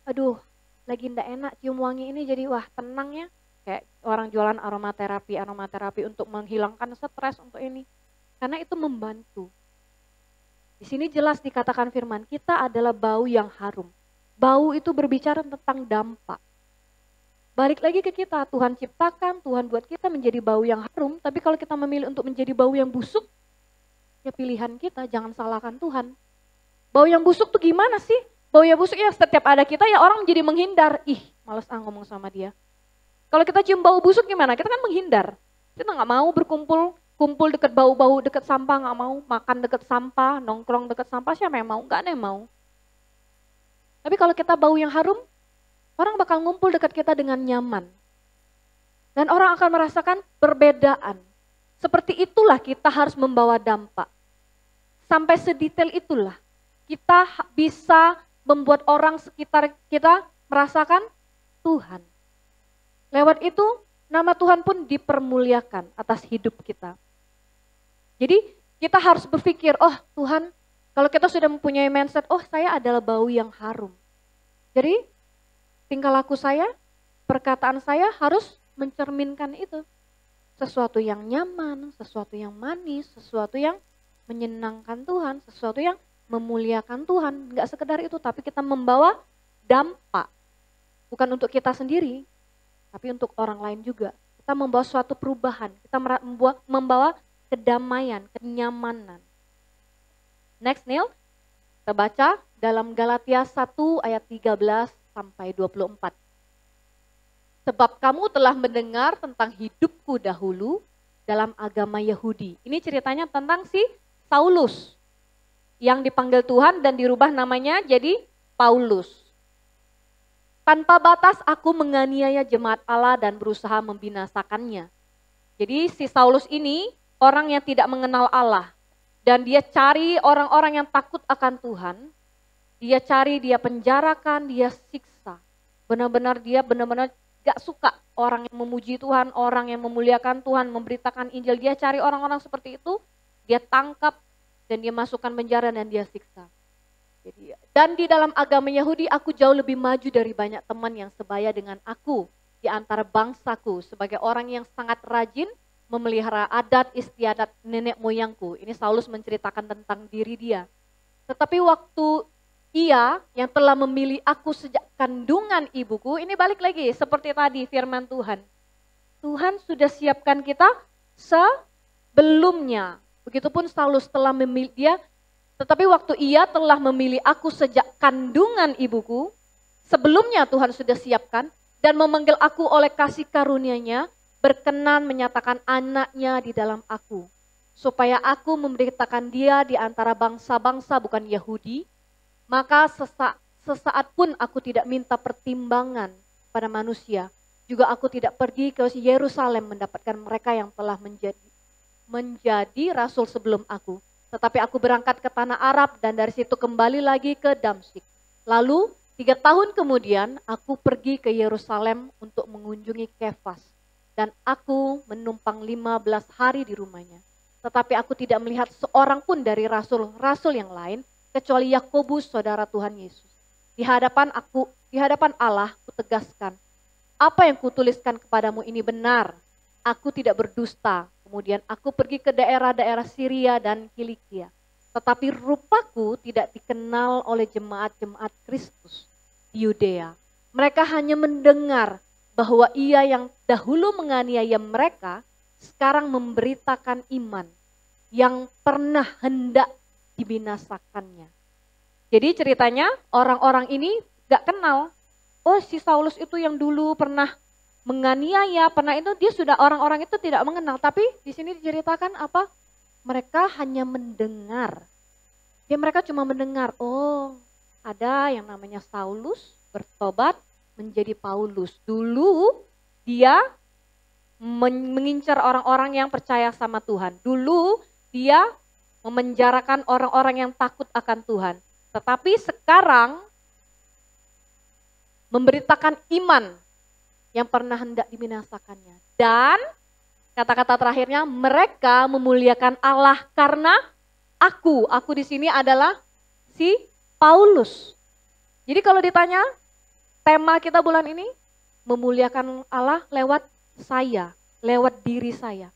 Aduh, lagi ndak enak cium wangi ini jadi wah tenang ya. Kayak orang jualan aromaterapi untuk menghilangkan stres untuk ini. Karena itu membantu. Di sini jelas dikatakan firman, kita adalah bau yang harum. Bau itu berbicara tentang dampak. Balik lagi ke kita, Tuhan ciptakan, Tuhan buat kita menjadi bau yang harum, tapi kalau kita memilih untuk menjadi bau yang busuk, ya pilihan kita, jangan salahkan Tuhan. Bau yang busuk tuh gimana sih? Bau yang busuk ya setiap ada kita ya orang jadi menghindar. Ih, males ngomong sama dia. Kalau kita cium bau busuk gimana? Kita kan menghindar. Kita nggak mau kumpul deket bau-bau, deket sampah, nggak mau makan deket sampah, nongkrong deket sampah, siapa yang mau? Nggak ada yang mau. Tapi kalau kita bau yang harum, orang bakal ngumpul dekat kita dengan nyaman. Dan orang akan merasakan perbedaan. Seperti itulah kita harus membawa dampak. Sampai sedetail itulah kita bisa membuat orang sekitar kita merasakan Tuhan. Lewat itu nama Tuhan pun dipermuliakan atas hidup kita. Jadi kita harus berpikir, oh Tuhan, kalau kita sudah mempunyai mindset, oh saya adalah bau yang harum. Jadi tingkah laku saya, perkataan saya harus mencerminkan itu. Sesuatu yang nyaman, sesuatu yang manis, sesuatu yang menyenangkan Tuhan, sesuatu yang memuliakan Tuhan. Enggak sekedar itu, tapi kita membawa dampak. Bukan untuk kita sendiri, tapi untuk orang lain juga. Kita membawa suatu perubahan, kita membawa kedamaian, kenyamanan. Next Neil, kita baca dalam Galatia 1 ayat 13 sampai 24. Sebab kamu telah mendengar tentang hidupku dahulu dalam agama Yahudi. Ini ceritanya tentang si Saulus yang dipanggil Tuhan dan dirubah namanya jadi Paulus. Tanpa batas aku menganiaya jemaat Allah dan berusaha membinasakannya. Jadi si Saulus ini orang yang tidak mengenal Allah. Dan dia cari orang-orang yang takut akan Tuhan. Dia cari, dia penjarakan, dia siksa. Benar-benar dia benar-benar gak suka orang yang memuji Tuhan, orang yang memuliakan Tuhan, memberitakan Injil. Dia cari orang-orang seperti itu, dia tangkap dan dia masukkan penjara dan dia siksa. Jadi, dan di dalam agama Yahudi aku jauh lebih maju dari banyak teman yang sebaya dengan aku di antara bangsaku sebagai orang yang sangat rajin memelihara adat istiadat nenek moyangku. Ini Saulus menceritakan tentang diri dia. Tetapi waktu ia yang telah memilih aku sejak kandungan ibuku, ini balik lagi seperti tadi firman Tuhan. Tuhan sudah siapkan kita sebelumnya. Begitupun Saulus telah memilih dia. Tetapi waktu ia telah memilih aku sejak kandungan ibuku, sebelumnya Tuhan sudah siapkan dan memanggil aku oleh kasih karunia-Nya, berkenan menyatakan anaknya di dalam aku. Supaya aku memberitakan dia di antara bangsa-bangsa bukan Yahudi, maka sesaat pun aku tidak minta pertimbangan pada manusia. Juga aku tidak pergi ke Yerusalem mendapatkan mereka yang telah menjadi rasul sebelum aku. Tetapi aku berangkat ke tanah Arab dan dari situ kembali lagi ke Damsyik. Lalu 3 tahun kemudian aku pergi ke Yerusalem untuk mengunjungi Kefas. Dan aku menumpang 15 hari di rumahnya. Tetapi aku tidak melihat seorang pun dari rasul-rasul yang lain kecuali Yakobus saudara Tuhan Yesus. Di hadapan Allah kutegaskan, apa yang kutuliskan kepadamu ini benar. Aku tidak berdusta. Kemudian aku pergi ke daerah-daerah Syria dan Kilikia. Tetapi rupaku tidak dikenal oleh jemaat-jemaat Kristus di Yudea. Mereka hanya mendengar bahwa ia yang dahulu menganiaya mereka sekarang memberitakan iman yang pernah hendak dibinasakannya. Jadi ceritanya orang-orang ini gak kenal. Oh si Saulus itu yang dulu pernah menganiaya, pernah itu dia sudah orang-orang itu tidak mengenal. Tapi di sini diceritakan apa? Mereka hanya mendengar. Ya mereka cuma mendengar, oh ada yang namanya Saulus bertobat menjadi Paulus. Dulu dia mengincar orang-orang yang percaya sama Tuhan. Dulu dia memenjarakan orang-orang yang takut akan Tuhan. Tetapi sekarang memberitakan iman yang pernah hendak dibinasakannya. Dan kata-kata terakhirnya mereka memuliakan Allah karena aku di sini adalah si Paulus. Jadi kalau ditanya tema kita bulan ini memuliakan Allah lewat saya, lewat diri saya.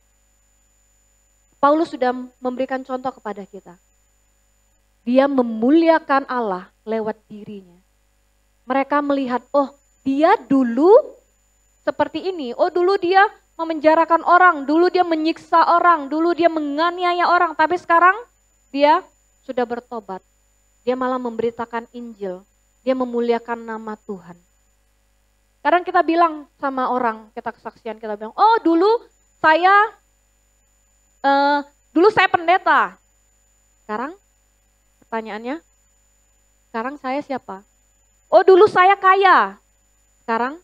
Paulus sudah memberikan contoh kepada kita. Dia memuliakan Allah lewat dirinya. Mereka melihat, oh dia dulu seperti ini, oh dulu dia memenjarakan orang, dulu dia menyiksa orang, dulu dia menganiaya orang, tapi sekarang dia sudah bertobat. Dia malah memberitakan Injil, dia memuliakan nama Tuhan. Kadang kita bilang sama orang, kita kesaksian, kita bilang, oh dulu saya pendeta. Sekarang pertanyaannya, sekarang saya siapa? Oh dulu saya kaya. Sekarang,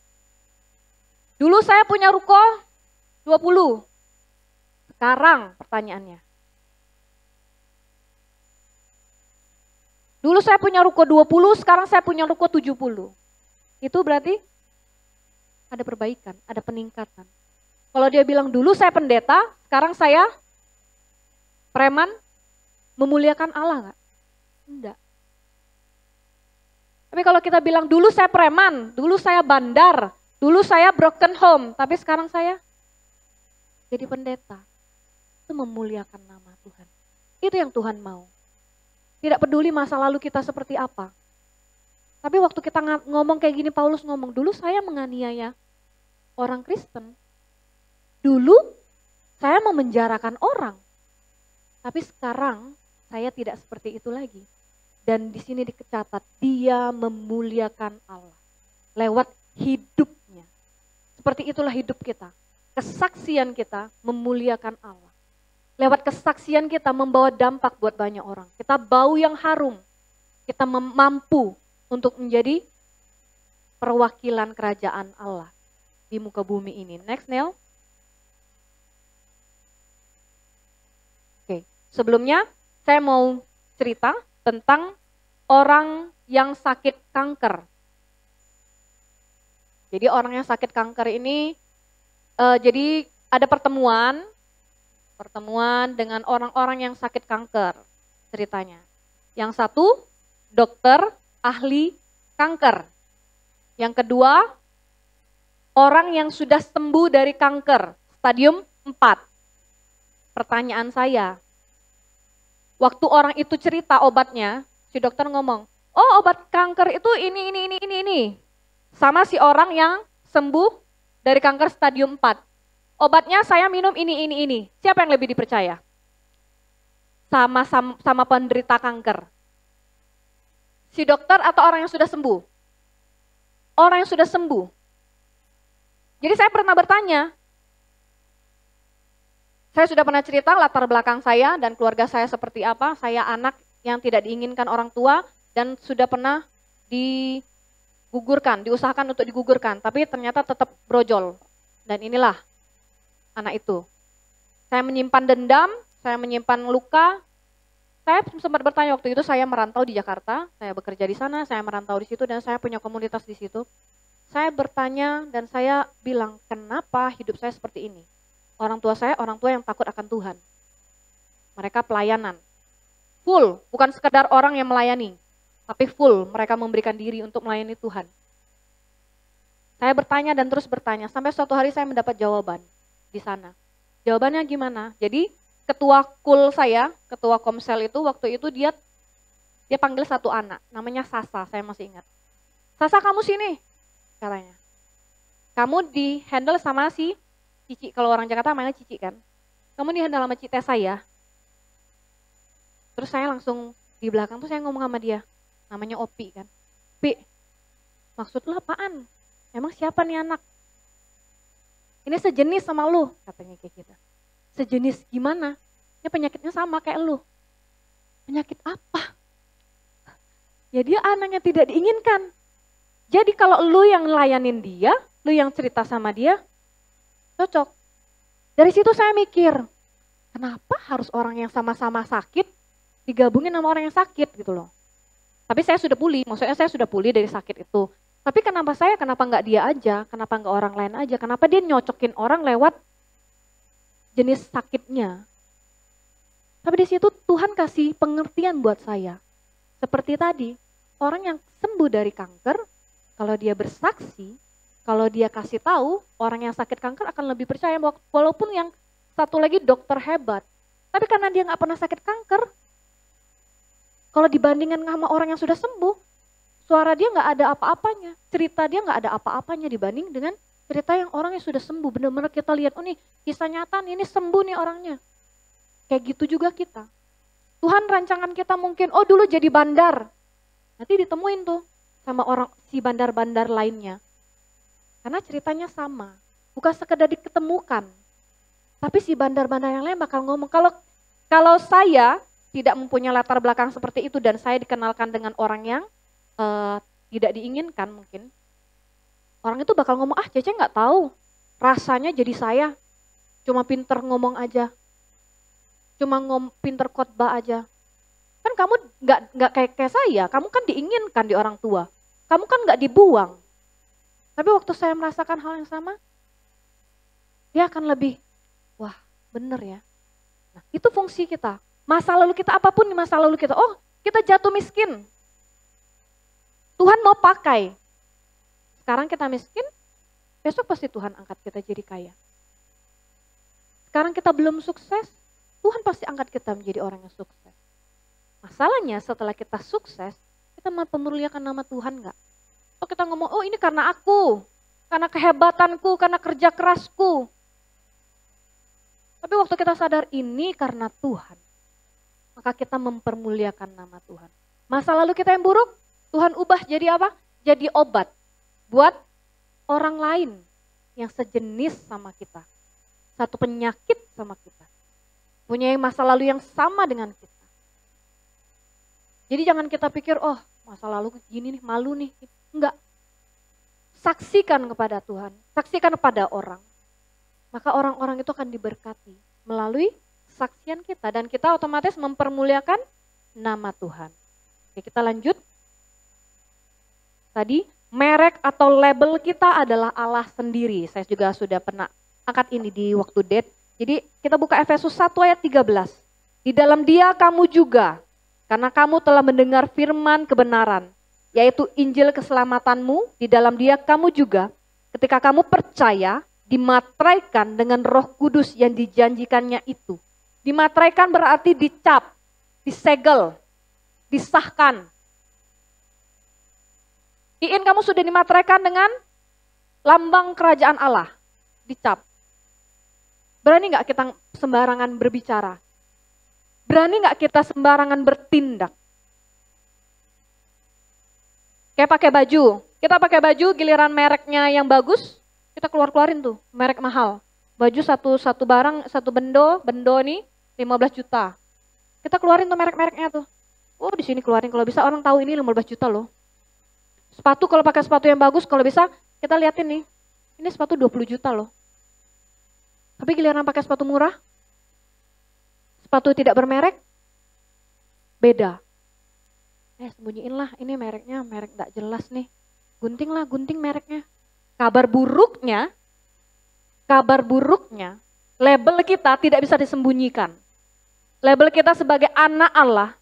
dulu saya punya ruko 20. Sekarang pertanyaannya. Dulu saya punya ruko 20, sekarang saya punya ruko 70. Itu berarti ada perbaikan, ada peningkatan. Kalau dia bilang dulu saya pendeta, sekarang saya preman, memuliakan Allah enggak? Enggak. Tapi kalau kita bilang dulu saya preman, dulu saya bandar, dulu saya broken home, tapi sekarang saya jadi pendeta. Itu memuliakan nama Tuhan. Itu yang Tuhan mau. Tidak peduli masa lalu kita seperti apa. Tapi waktu kita ngomong kayak gini, Paulus ngomong, dulu saya menganiaya orang Kristen. Dulu saya memenjarakan orang. Tapi sekarang saya tidak seperti itu lagi. Dan di sini dicatat, dia memuliakan Allah lewat hidupnya. Seperti itulah hidup kita. Kesaksian kita memuliakan Allah. Lewat kesaksian kita membawa dampak buat banyak orang. Kita bau yang harum. Kita mampu untuk menjadi perwakilan kerajaan Allah di muka bumi ini. Next, Neil. Oke, sebelumnya saya mau cerita tentang orang yang sakit kanker. Jadi orang yang sakit kanker ini, jadi ada pertemuan dengan orang-orang yang sakit kanker ceritanya. Yang satu, dokter ahli kanker. Yang kedua, orang yang sudah sembuh dari kanker, stadium 4. Pertanyaan saya, waktu orang itu cerita obatnya, si dokter ngomong, oh obat kanker itu ini. Sama si orang yang sembuh dari kanker stadium 4. Obatnya saya minum ini. Siapa yang lebih dipercaya? Sama penderita kanker. Si dokter atau orang yang sudah sembuh? Orang yang sudah sembuh. Jadi saya pernah bertanya, saya sudah pernah cerita latar belakang saya dan keluarga saya seperti apa. Saya anak yang tidak diinginkan orang tua dan sudah pernah diusahakan untuk digugurkan. Tapi ternyata tetap brojol. Dan inilah anak itu. Saya menyimpan dendam, saya menyimpan luka. Saya sempat bertanya waktu itu, saya merantau di Jakarta, saya bekerja di sana, saya merantau di situ dan saya punya komunitas di situ. Saya bertanya dan saya bilang, kenapa hidup saya seperti ini? Orang tua saya, orang tua yang takut akan Tuhan. Mereka pelayanan. Full, bukan sekedar orang yang melayani, tapi full mereka memberikan diri untuk melayani Tuhan. Saya bertanya dan terus bertanya, sampai suatu hari saya mendapat jawaban di sana. Jawabannya gimana? Jadi ketua kul saya, ketua komsel itu waktu itu dia panggil satu anak, namanya Sasa, saya masih ingat. Sasa kamu sini, katanya. Kamu di handle sama si Cici, kalau orang Jakarta namanya Cici kan. Kamu di handle sama Cici saya. Terus saya langsung di belakang tuh saya ngomong sama dia, namanya Opi kan. Pi, maksud lu apaan? Emang siapa nih anak? Ini sejenis sama lu, katanya kayak gitu. Sejenis gimana? Ini penyakitnya sama kayak lu. Penyakit apa? Ya dia anak yang tidak diinginkan. Jadi kalau lu yang ngelayanin dia, lu yang cerita sama dia, cocok. Dari situ saya mikir, kenapa harus orang yang sama-sama sakit digabungin sama orang yang sakit gitu loh. Tapi saya sudah pulih, maksudnya saya sudah pulih dari sakit itu. Tapi kenapa enggak dia aja, kenapa enggak orang lain aja, kenapa dia nyocokin orang lewat jenis sakitnya. Tapi di situ Tuhan kasih pengertian buat saya. Seperti tadi, orang yang sembuh dari kanker, kalau dia bersaksi, kalau dia kasih tahu, orang yang sakit kanker akan lebih percaya, walaupun yang satu lagi dokter hebat. Tapi karena dia nggak pernah sakit kanker, kalau dibandingkan sama orang yang sudah sembuh, suara dia nggak ada apa-apanya, cerita dia nggak ada apa-apanya dibanding dengan cerita yang orang yang sudah sembuh. Benar-benar kita lihat, oh nih kisah nyata nih, ini sembuh nih orangnya. Kayak gitu juga kita. Tuhan rancangan kita mungkin, oh dulu jadi bandar. Nanti ditemuin tuh sama orang si bandar-bandar lainnya. Karena ceritanya sama, bukan sekedar diketemukan. Tapi si bandar-bandar yang lain bakal ngomong, kalau saya tidak mempunyai latar belakang seperti itu dan saya dikenalkan dengan orang yang tidak diinginkan mungkin. Orang itu bakal ngomong, Cece nggak tahu rasanya jadi saya. Cuma pinter ngomong aja. Cuma pinter khotbah aja. Kan kamu nggak kayak saya, kamu kan diinginkan di orang tua. Kamu kan nggak dibuang. Tapi waktu saya merasakan hal yang sama, dia akan lebih, wah bener ya. Nah, itu fungsi kita. Masa lalu kita, apapun di masa lalu kita, oh kita jatuh miskin. Tuhan mau pakai. Sekarang kita miskin, besok pasti Tuhan angkat kita jadi kaya. Sekarang kita belum sukses, Tuhan pasti angkat kita menjadi orang yang sukses. Masalahnya setelah kita sukses, kita mempermuliakan nama Tuhan enggak? Oh kita ngomong, oh ini karena aku, karena kehebatanku, karena kerja kerasku. Tapi waktu kita sadar ini karena Tuhan, maka kita mempermuliakan nama Tuhan. Masa lalu kita yang buruk, Tuhan ubah jadi apa? Jadi obat buat orang lain yang sejenis sama kita. Satu penyakit sama kita. Punya masa lalu yang sama dengan kita. Jadi jangan kita pikir, oh masa lalu gini nih, malu nih. Enggak. Saksikan kepada Tuhan, saksikan kepada orang. Maka orang-orang itu akan diberkati melalui kesaksian kita. Dan kita otomatis mempermuliakan nama Tuhan. Oke, kita lanjut. Tadi merek atau label kita adalah Allah sendiri. Saya juga sudah pernah angkat ini di waktu date. Jadi kita buka Efesus 1 ayat 13. Di dalam Dia kamu juga, karena kamu telah mendengar firman kebenaran, yaitu Injil keselamatanmu, di dalam Dia kamu juga, ketika kamu percaya, dimateraikan dengan Roh Kudus yang dijanjikannya itu. Dimateraikan berarti dicap, disegel, disahkan. Iin kamu sudah dimateraikan dengan lambang kerajaan Allah, dicap. Berani gak kita sembarangan berbicara? Berani gak kita sembarangan bertindak? Kayak pakai baju, kita pakai baju giliran mereknya yang bagus, kita keluarin tuh, merek mahal. Baju satu barang, satu bendo nih 15 juta. Kita keluarin tuh merek-mereknya tuh. Oh di sini keluarin, kalau bisa orang tahu ini 15 juta loh. Sepatu kalau pakai sepatu yang bagus, kalau bisa kita liatin nih, ini sepatu 20 juta loh. Tapi giliran pakai sepatu murah, sepatu tidak bermerek, beda. Sembunyiin lah, ini mereknya, merek gak jelas nih. Gunting mereknya. Kabar buruknya, label kita tidak bisa disembunyikan. Label kita sebagai anak Allah,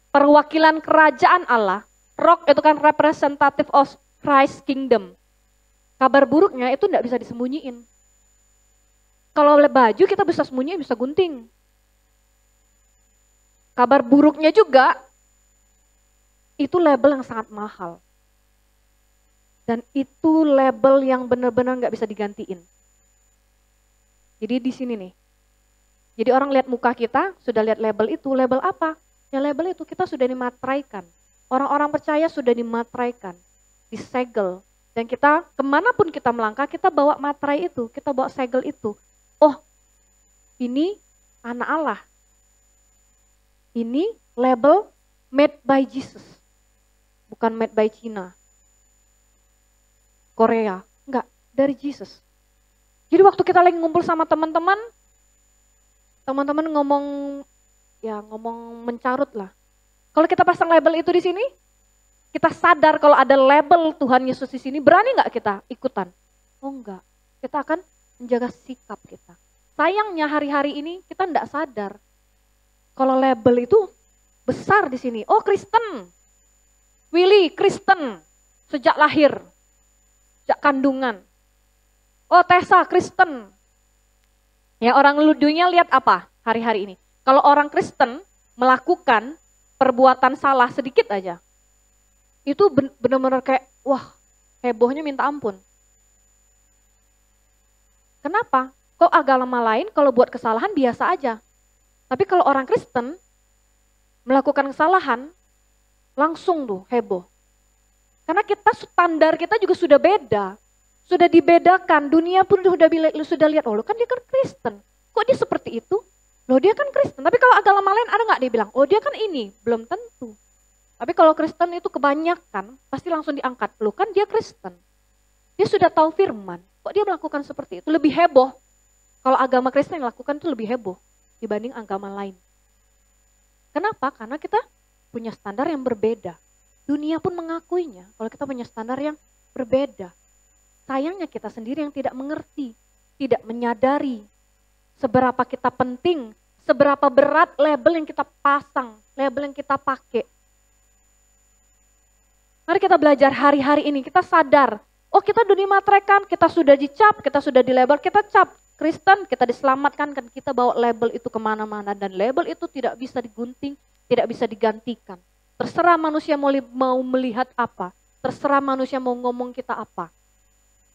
perwakilan kerajaan Allah, rock itu kan representative of Christ kingdom. Kabar buruknya itu tidak bisa disembunyiin. Kalau baju kita bisa sembunyiin, bisa gunting. Kabar buruknya juga, itu label yang sangat mahal. Dan itu label yang benar-benar nggak bisa digantiin. Jadi di sini nih. Jadi orang lihat muka kita, sudah lihat label itu, label apa? Ya label itu kita sudah dimateraikan. Orang-orang percaya sudah dimateraikan, disegel. Dan kita kemanapun kita melangkah, kita bawa materai itu, kita bawa segel itu. Oh, ini anak Allah. Ini label made by Jesus. Bukan made by China. Korea, enggak, dari Jesus. Jadi waktu kita lagi ngumpul sama teman-teman ngomong mencarut lah. Kalau kita pasang label itu di sini, kita sadar kalau ada label Tuhan Yesus di sini, berani nggak kita ikutan? Oh enggak, kita akan menjaga sikap kita. Sayangnya hari-hari ini kita enggak sadar kalau label itu besar di sini. Oh Kristen, Willy Kristen sejak lahir, sejak kandungan. Oh Tessa Kristen. Ya orang dunia lihat apa hari-hari ini? Kalau orang Kristen melakukan perbuatan salah sedikit aja, Itu benar-benar kayak, wah, hebohnya minta ampun. Kenapa? Kok agama lain kalau buat kesalahan biasa aja. Tapi kalau orang Kristen melakukan kesalahan, langsung tuh heboh. Karena standar kita juga sudah beda. Sudah dibedakan, dunia pun sudah lihat, oh kan dia kan Kristen. Kok dia seperti itu? Loh dia kan Kristen. Tapi kalau agama lain ada nggak dia bilang, oh dia kan ini? Belum tentu. Tapi kalau Kristen itu kebanyakan, pasti langsung diangkat. Loh kan dia Kristen. Dia sudah tahu firman. Kok dia melakukan seperti itu? Lebih heboh. Kalau agama Kristen yang lakukan itu lebih heboh dibanding agama lain. Kenapa? Karena kita punya standar yang berbeda. Dunia pun mengakuinya kalau kita punya standar yang berbeda. Sayangnya kita sendiri yang tidak mengerti, tidak menyadari seberapa kita penting, seberapa berat label yang kita pasang, label yang kita pakai. Mari kita belajar hari-hari ini, kita sadar, oh kita dunia matrekan, kita sudah dicap, kita sudah dilabel, kita cap. Kristen, kita diselamatkan, kan kita bawa label itu kemana-mana. Dan label itu tidak bisa digunting, tidak bisa digantikan. Terserah manusia mau melihat apa, terserah manusia mau ngomong kita apa.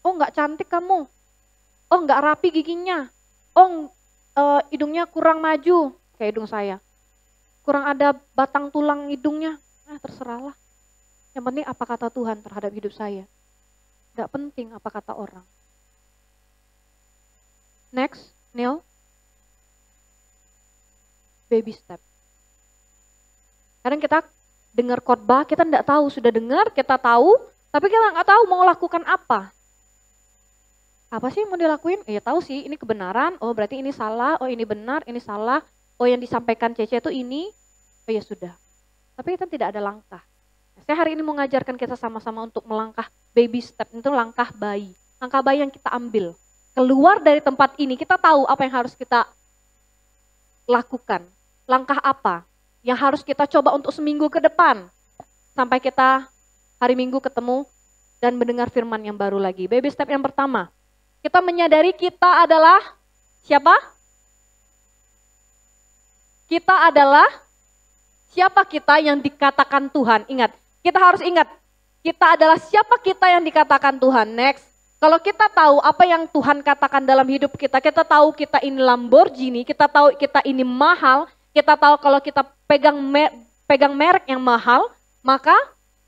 Oh nggak cantik kamu, oh nggak rapi giginya, oh hidungnya kurang maju, kayak hidung saya. Kurang ada batang tulang hidungnya, terserahlah. Yang penting apa kata Tuhan terhadap hidup saya. Nggak penting apa kata orang. Next, Neil. Baby step. Kadang kita dengar khotbah, kita nggak tahu, sudah dengar, kita tahu, tapi kita nggak tahu mau lakukan apa. Apa sih yang mau dilakuin? Ya tahu sih, ini kebenaran, oh berarti ini salah, oh ini benar, ini salah, oh yang disampaikan Cece itu ini, oh ya sudah. Tapi kita tidak ada langkah. Saya hari ini mau ngajarkan kita sama-sama untuk melangkah baby step, itu langkah bayi. Langkah bayi yang kita ambil. Keluar dari tempat ini, kita tahu apa yang harus kita lakukan. Langkah apa yang harus kita coba untuk seminggu ke depan. Sampai kita hari Minggu ketemu dan mendengar firman yang baru lagi. Baby step yang pertama, kita menyadari kita adalah siapa? Kita adalah siapa kita yang dikatakan Tuhan. Ingat, kita harus ingat, kita adalah siapa kita yang dikatakan Tuhan. Next. Kalau kita tahu apa yang Tuhan katakan dalam hidup kita tahu kita ini Lamborghini, kita tahu kita ini mahal, kita tahu kalau kita pegang merek yang mahal, maka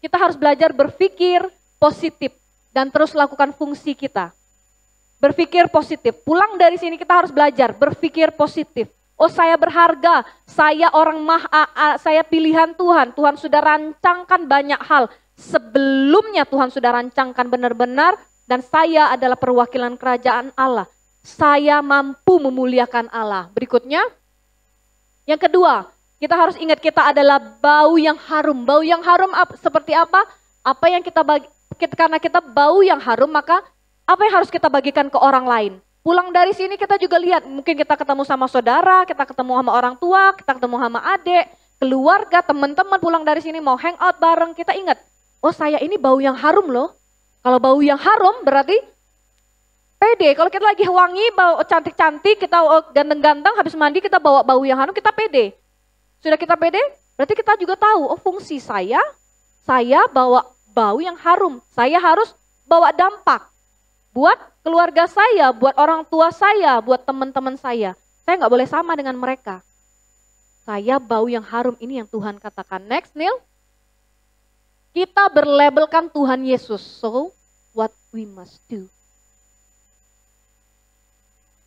kita harus belajar berpikir positif dan terus lakukan fungsi kita. Berpikir positif, pulang dari sini kita harus belajar berpikir positif. Oh saya berharga, saya saya pilihan Tuhan, Tuhan sudah rancangkan banyak hal. Sebelumnya Tuhan sudah rancangkan benar-benar. Dan saya adalah perwakilan kerajaan Allah. Saya mampu memuliakan Allah. Berikutnya, yang kedua, kita harus ingat kita adalah bau yang harum. Bau yang harum seperti apa? Apa yang karena kita bau yang harum, maka apa yang harus kita bagikan ke orang lain? Pulang dari sini kita juga lihat, mungkin kita ketemu sama saudara, kita ketemu sama orang tua, kita ketemu sama adik, keluarga, teman-teman pulang dari sini mau hangout bareng, kita ingat, oh saya ini bau yang harum loh. Kalau bau yang harum berarti pede. Kalau kita lagi wangi, bau cantik-cantik, kita ganteng-ganteng, habis mandi kita bawa bau yang harum, kita pede. Sudah kita pede, berarti kita juga tahu, oh fungsi saya bawa bau yang harum. Saya harus bawa dampak buat keluarga saya, buat orang tua saya, buat teman-teman saya. Saya nggak boleh sama dengan mereka. Saya bau yang harum, ini yang Tuhan katakan. Next, Neil. Kita berlabelkan Tuhan Yesus. So, what we must do?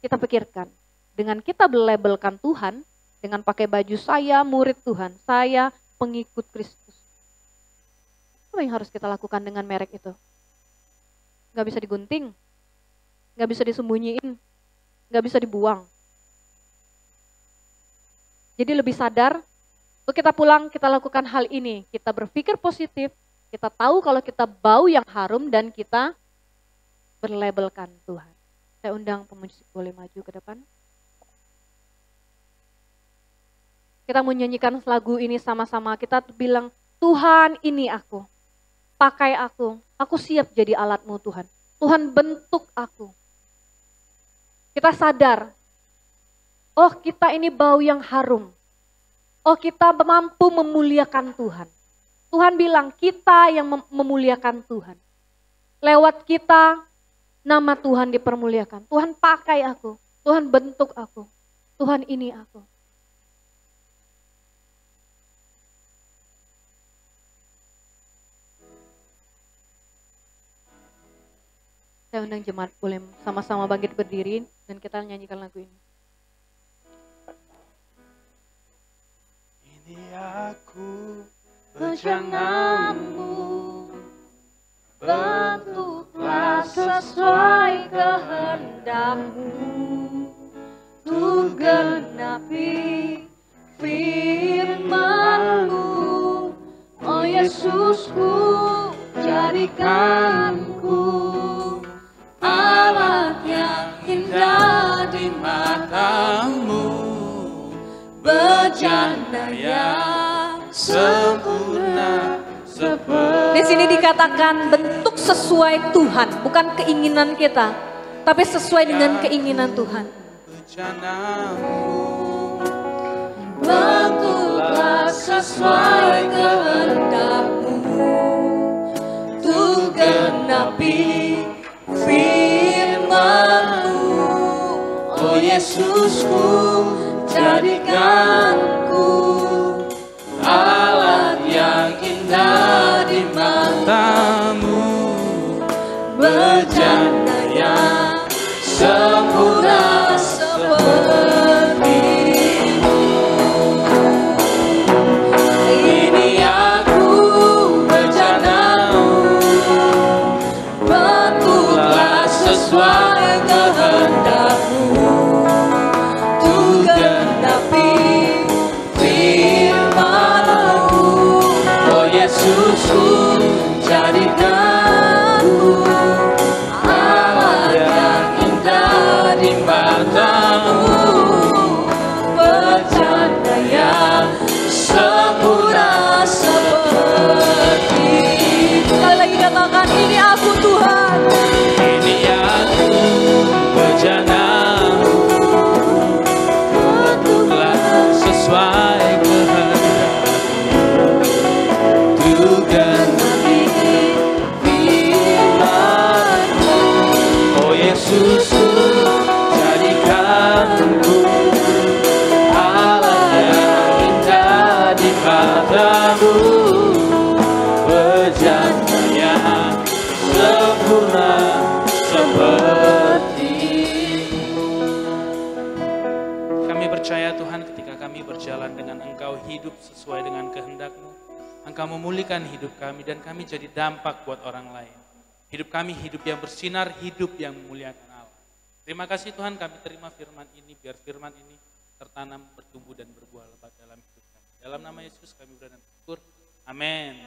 Kita pikirkan, dengan kita berlabelkan Tuhan, dengan pakai baju saya murid Tuhan, saya pengikut Kristus. Apa yang harus kita lakukan dengan merek itu? Gak bisa digunting, gak bisa disembunyiin, gak bisa dibuang. Jadi lebih sadar, kalau kita pulang, kita lakukan hal ini. Kita berpikir positif, kita tahu kalau kita bau yang harum dan kita berlabelkan Tuhan. Saya undang pemusik boleh maju ke depan. Kita mau nyanyikan lagu ini sama-sama. Kita bilang, Tuhan ini aku, pakai aku siap jadi alatmu Tuhan. Tuhan bentuk aku. Kita sadar, oh kita ini bau yang harum. Oh kita mampu memuliakan Tuhan. Tuhan bilang kita yang memuliakan Tuhan. Lewat kita nama Tuhan dipermuliakan. Tuhan pakai aku, Tuhan bentuk aku, Tuhan ini aku. Saya undang jemaat boleh sama-sama bangkit berdiri dan kita nyanyikan lagu ini. Ini aku bejanamu, Bentuklah sesuai kehendak-Mu, untuk genapi firman-Mu. Oh Yesusku, jadikanku alat yang indah di mata-Mu, bejana yang sempurna. Di sini dikatakan bentuk sesuai Tuhan, bukan keinginan kita, tapi sesuai dengan keinginan Tuhan. Bentuklah sesuai kehendak-Mu, untuk genapi firman-Mu. Oh Yesusku, jadikanku alat yang indah di mata-Mu, bejana yang sempurna seperti-Mu. Ini aku bejana-Mu, bentuklah sesuai kehendak-Mu, untuk genapi firman-Mu. Oh Yesusku, jadikanku alat yang indah di mata-Mu, bejana yang sempurna seperti-Mu. Sekali lagi katakan, ini aku Tuhan. Ini aku bejana-Mu, bentuklah sesuai kehendak-Mu, untuk genapi firman-Mu. Oh Yesusku, jadikanku alat yang indah di mata-Mu, bejana yang sempurna seperti-Mu. Kami percaya Tuhan, ketika kami berjalan dengan Engkau, hidup sesuai dengan kehendak-Mu, Engkau memulihkan hidup kami dan kami jadi dampak buat orang lain. Hidup kami hidup yang bersinar, hidup yang memuliakan Allah. Terima kasih Tuhan, kami terima firman ini, biar firman ini tertanam, bertumbuh dan berbuah lebat dalam hidup kami. Dalam nama Yesus kami berdoa dan bersyukur. Amin.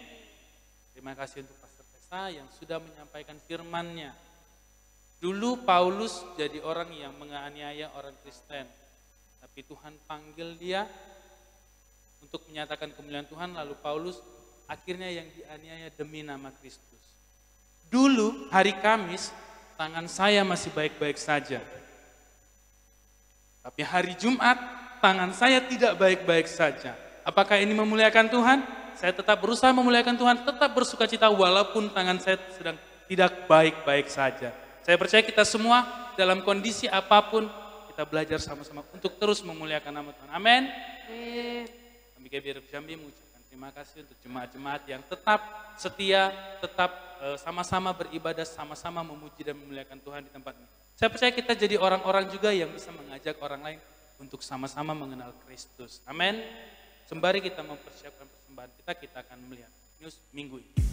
Terima kasih untuk Pastor Tessa yang sudah menyampaikan firman-Nya. Dulu Paulus jadi orang yang menganiaya orang Kristen. Tapi Tuhan panggil dia untuk menyatakan kemuliaan Tuhan, lalu Paulus akhirnya yang dianiaya demi nama Kristus. Dulu hari Kamis tangan saya masih baik-baik saja. Tapi hari Jumat tangan saya tidak baik-baik saja. Apakah ini memuliakan Tuhan? Saya tetap berusaha memuliakan Tuhan, tetap bersukacita walaupun tangan saya sedang tidak baik-baik saja. Saya percaya kita semua dalam kondisi apapun kita belajar sama-sama untuk terus memuliakan nama Tuhan. Amin. Kami GBRI Jambi mengucapkan terima kasih untuk jemaat-jemaat yang tetap setia, tetap sama-sama beribadah, sama-sama memuji dan memuliakan Tuhan di tempat ini. Saya percaya kita jadi orang-orang juga yang bisa mengajak orang lain untuk sama-sama mengenal Kristus. Amin. Sembari kita mempersiapkan persembahan kita akan melihat news minggu ini.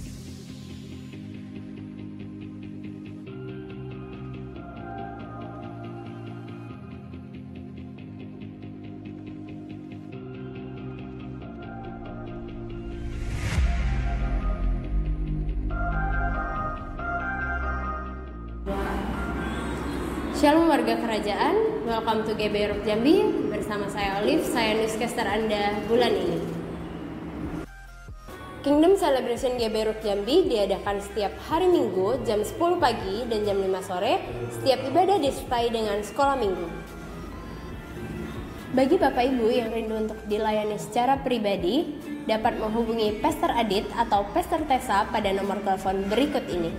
Shalom warga kerajaan, welcome to GBRI Jambi. Bersama saya Olive, saya newscaster Anda bulan ini. Kingdom Celebration GBRI Jambi diadakan setiap hari Minggu jam 10 pagi dan jam 5 sore. Setiap ibadah disertai dengan sekolah minggu. Bagi Bapak Ibu yang rindu untuk dilayani secara pribadi, dapat menghubungi Pastor Adit atau Pastor Tessa pada nomor telepon berikut ini.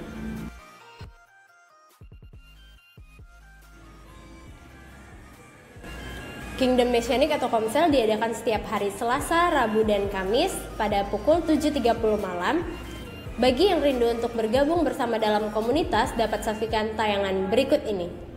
Kingdom Messianic atau Komsel diadakan setiap hari Selasa, Rabu, dan Kamis pada pukul 7.30 malam. Bagi yang rindu untuk bergabung bersama dalam komunitas, dapat saksikan tayangan berikut ini.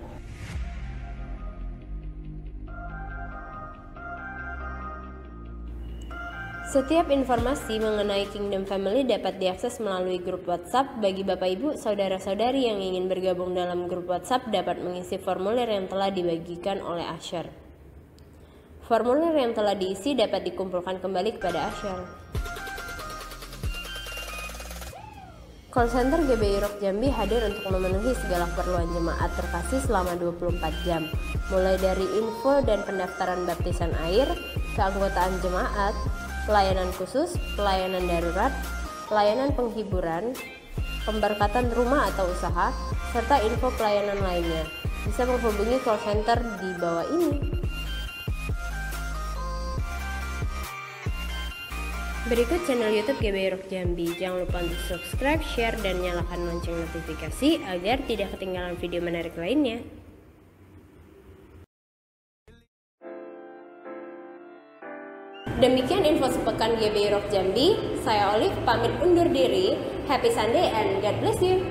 Setiap informasi mengenai Kingdom Family dapat diakses melalui grup WhatsApp. Bagi Bapak Ibu, saudara-saudari yang ingin bergabung dalam grup WhatsApp dapat mengisi formulir yang telah dibagikan oleh Asher. Formulir yang telah diisi dapat dikumpulkan kembali kepada Asher. Call Center GBI Rock Jambi hadir untuk memenuhi segala keperluan jemaat terkasih selama 24 jam, mulai dari info dan pendaftaran baptisan air, keanggotaan jemaat, pelayanan khusus, pelayanan darurat, pelayanan penghiburan, pemberkatan rumah atau usaha, serta info pelayanan lainnya. Bisa menghubungi call center di bawah ini. Berikut channel YouTube GBI Rock Jambi. Jangan lupa untuk subscribe, share, dan nyalakan lonceng notifikasi agar tidak ketinggalan video menarik lainnya. Demikian info sepekan GBI Rock Jambi. Saya Olive pamit undur diri. Happy Sunday and God bless you.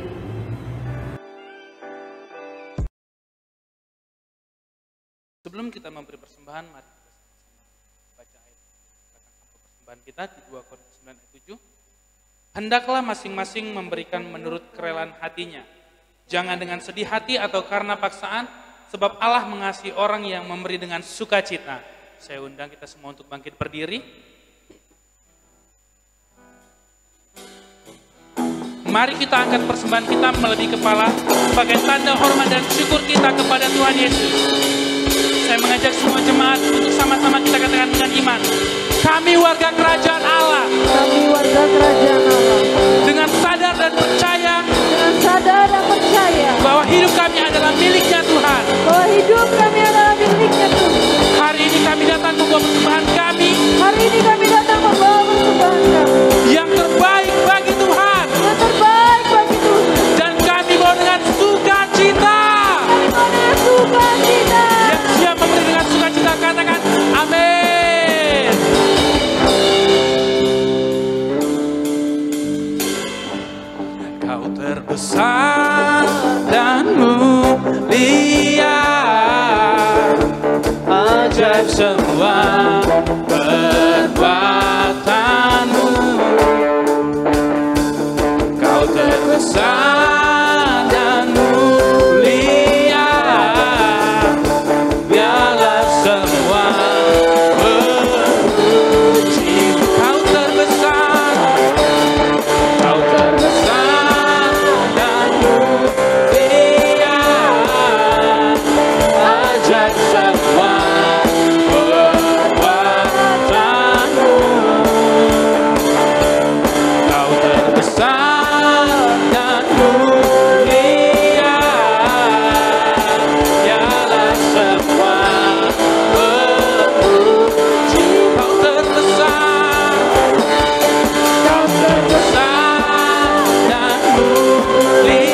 Sebelum kita memberi persembahan, mari kita sama-sama baca ayat persembahan kita di 2 Korintus 9 ayat 7. Hendaklah masing-masing memberikan menurut kerelaan hatinya. Jangan dengan sedih hati atau karena paksaan, sebab Allah mengasihi orang yang memberi dengan sukacita. Saya undang kita semua untuk bangkit berdiri. Mari kita angkat persembahan kita melebihi kepala sebagai tanda hormat dan syukur kita kepada Tuhan Yesus. Saya mengajak semua jemaat untuk sama-sama kita katakan dengan iman. Kami warga kerajaan Allah. Kami warga kerajaan Allah. Dengan sadar dan percaya. Dengan sadar dan percaya. Bahwa hidup kami adalah miliknya Tuhan. Bahwa hidup kami adalah miliknya Tuhan. Hari ini kami datang membawa persembahan kami. Hari ini kami datang membawa persembahan kami. Yang terbaik bagi Tuhan. Yang terbaik bagi Tuhan. Dan kami bawa dengan sukacita. Kami bawa dengan sukacita. Yang siap memberi dengan sukacita katakan amin. Kau terbesar dan mulia, ajaib semua perbuatanmu. Kau terbesar dan mulia, biarlah semua memuji. Kau terbesar dan mulia, ajaib semua perbuatanmu. Kau terbesar dan mulia, biarlah semua memuji. Kau terbesar dan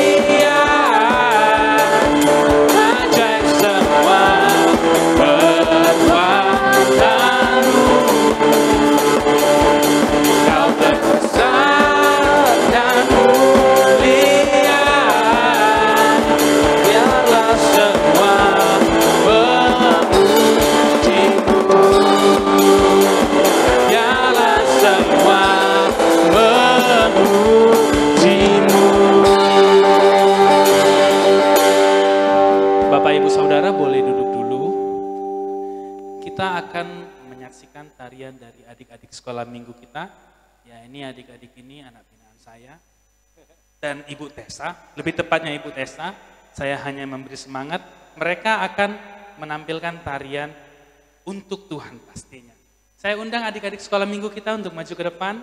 mulia, ajaib semua perbuatanmu. Kau terbesar dan mulia, biarlah semua memujimu. Biarlah semua memujimu. Bapak Ibu Saudara boleh duduk dulu. Kita akan menyaksikan tarian dari adik-adik sekolah minggu kita. Ya, ini adik-adik ini anak binaan saya dan Ibu Tessa, lebih tepatnya Ibu Tessa. Saya hanya memberi semangat. Mereka akan menampilkan tarian untuk Tuhan pastinya. Saya undang adik-adik sekolah minggu kita untuk maju ke depan.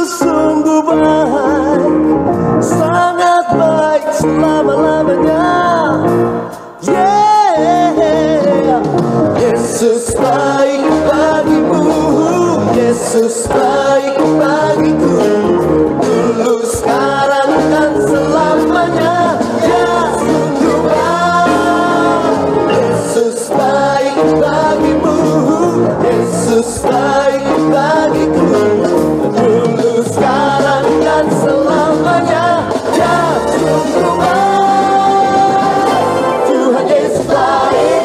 sungguh baik, sangat baik selama-lamanya. Yeah, Yesus baik bagimu, Yesus baik bagiku, dulu sekarang dan selamanya. Ya sungguh baik, Yesus baik bagimu, Yesus baik bagiku, dulu sekarang dan selamanya. Ya sungguh baik, Tuhan Yesus baik,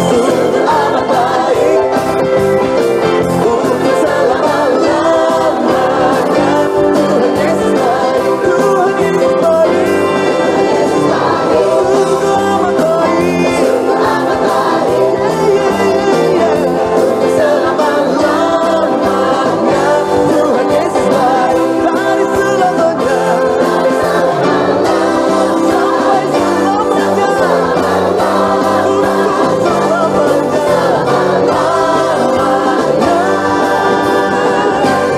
sungguh amat baik, untuk selama-lamanya. Tuhan Yesus baik, Tuhan Yesus baik, sungguh amat baik, sungguh amat baik, untuk selama-lamanya. Tuhan Yesus baik, dari selamanya sampai selamanya.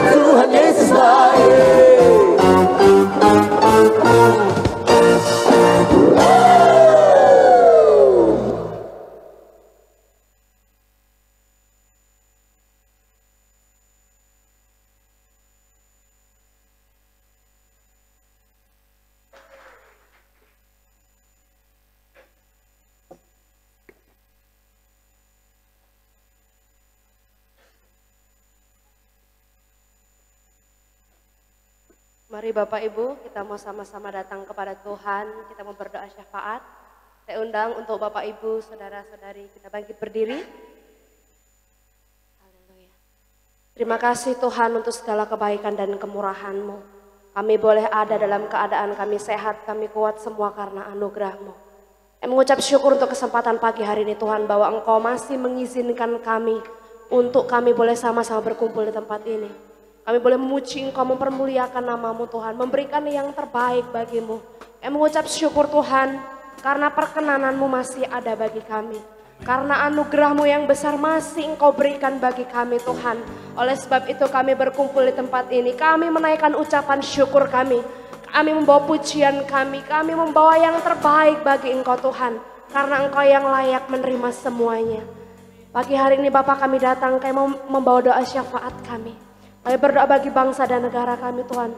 Tuhan Yesus baik. Mari Bapak Ibu, kita mau sama-sama datang kepada Tuhan, kita mau berdoa syafaat. Saya undang untuk Bapak Ibu, saudara-saudari, kita bangkit berdiri. Haleluya. Terima kasih Tuhan untuk segala kebaikan dan kemurahan-Mu. Kami boleh ada dalam keadaan kami sehat, kami kuat semua karena anugerah-Mu. Kami mengucap syukur untuk kesempatan pagi hari ini Tuhan, bahwa Engkau masih mengizinkan kami untuk kami boleh sama-sama berkumpul di tempat ini. Kami boleh memuji Engkau, mempermuliakan nama-Mu Tuhan, memberikan yang terbaik bagi-Mu. Kami mengucap syukur Tuhan, karena perkenanan-Mu masih ada bagi kami. Karena anugerah-Mu yang besar masih Engkau berikan bagi kami Tuhan. Oleh sebab itu kami berkumpul di tempat ini, kami menaikkan ucapan syukur kami. Kami membawa pujian kami membawa yang terbaik bagi Engkau Tuhan. Karena Engkau yang layak menerima semuanya. Pagi hari ini Bapak kami datang, kami mau membawa doa syafaat kami. Kami berdoa bagi bangsa dan negara kami Tuhan.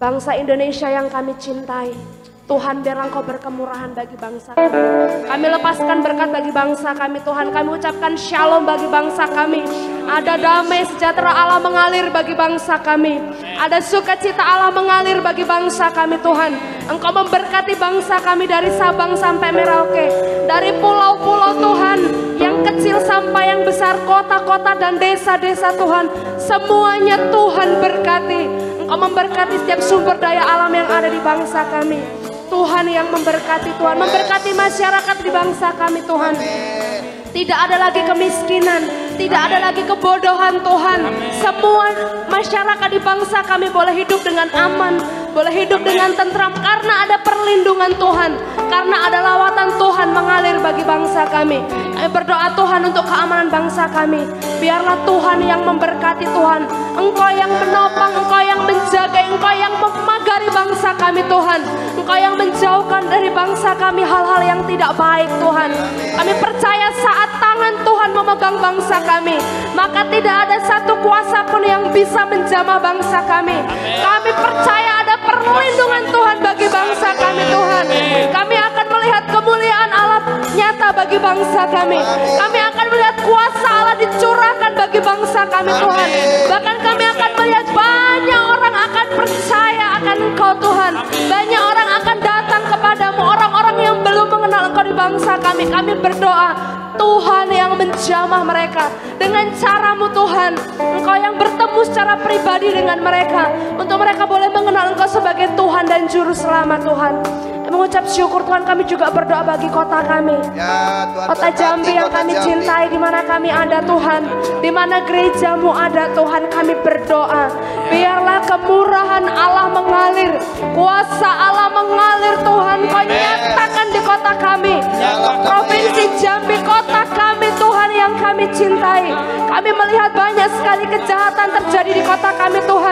Bangsa Indonesia yang kami cintai. Tuhan biarlah Engkau berkemurahan bagi bangsa kami. Kami lepaskan berkat bagi bangsa kami Tuhan. Kami ucapkan shalom bagi bangsa kami. Ada damai sejahtera Allah mengalir bagi bangsa kami. Ada sukacita Allah mengalir bagi bangsa kami Tuhan. Engkau memberkati bangsa kami dari Sabang sampai Merauke. Dari pulau-pulau Tuhan, yang kecil sampai yang besar, kota-kota dan desa-desa Tuhan. Semuanya Tuhan berkati. Engkau memberkati setiap sumber daya alam yang ada di bangsa kami. Tuhan yang memberkati Tuhan, memberkati masyarakat di bangsa kami Tuhan. Tidak ada lagi kemiskinan, tidak ada lagi kebodohan Tuhan. Semua masyarakat di bangsa kami boleh hidup dengan aman, boleh hidup dengan tentram karena ada perlindungan Tuhan, karena ada lawatan Tuhan mengalir bagi bangsa kami. Kami berdoa Tuhan untuk keamanan bangsa kami. Biarlah Tuhan yang memberkati Tuhan. Engkau yang menopang, Engkau yang menjaga, Engkau yang memagari bangsa kami Tuhan. Engkau yang menjauhkan dari bangsa kami hal-hal yang tidak baik Tuhan. Kami percaya saat tangan Tuhan memegang bangsa kami, maka tidak ada satu kuasa pun yang bisa menjamah bangsa kami. Kami percaya ada perlindungan Tuhan bagi bangsa kami Tuhan. Kami akan melihat kemuliaan Allah nyata bagi bangsa kami. Kami akan melihat kuasa Allah dicurahkan bagi bangsa kami Tuhan. Bahkan kami akan melihat banyak orang akan percaya akan Engkau Tuhan. Banyak orang akan datang kepadamu, orang-orang yang belum mengenal Engkau di bangsa kami. Kami berdoa Tuhan yang menjamah mereka dengan cara-Mu Tuhan. Engkau yang bertemu secara pribadi dengan mereka, untuk mereka boleh mengenal Engkau sebagai Tuhan dan Juru Selamat Tuhan. Mengucap syukur Tuhan, kami juga berdoa bagi kota kami, kota Jambi yang kami cintai, di mana kami ada Tuhan, di mana gereja-Mu ada Tuhan. Kami berdoa biarlah kemurahan Allah mengalir, kuasa Allah mengalir Tuhan. Kau nyatakan di kota kami, provinsi Jambi, kota kami Tuhan yang kami cintai. Kami melihat banyak sekali kejahatan terjadi di kota kami Tuhan.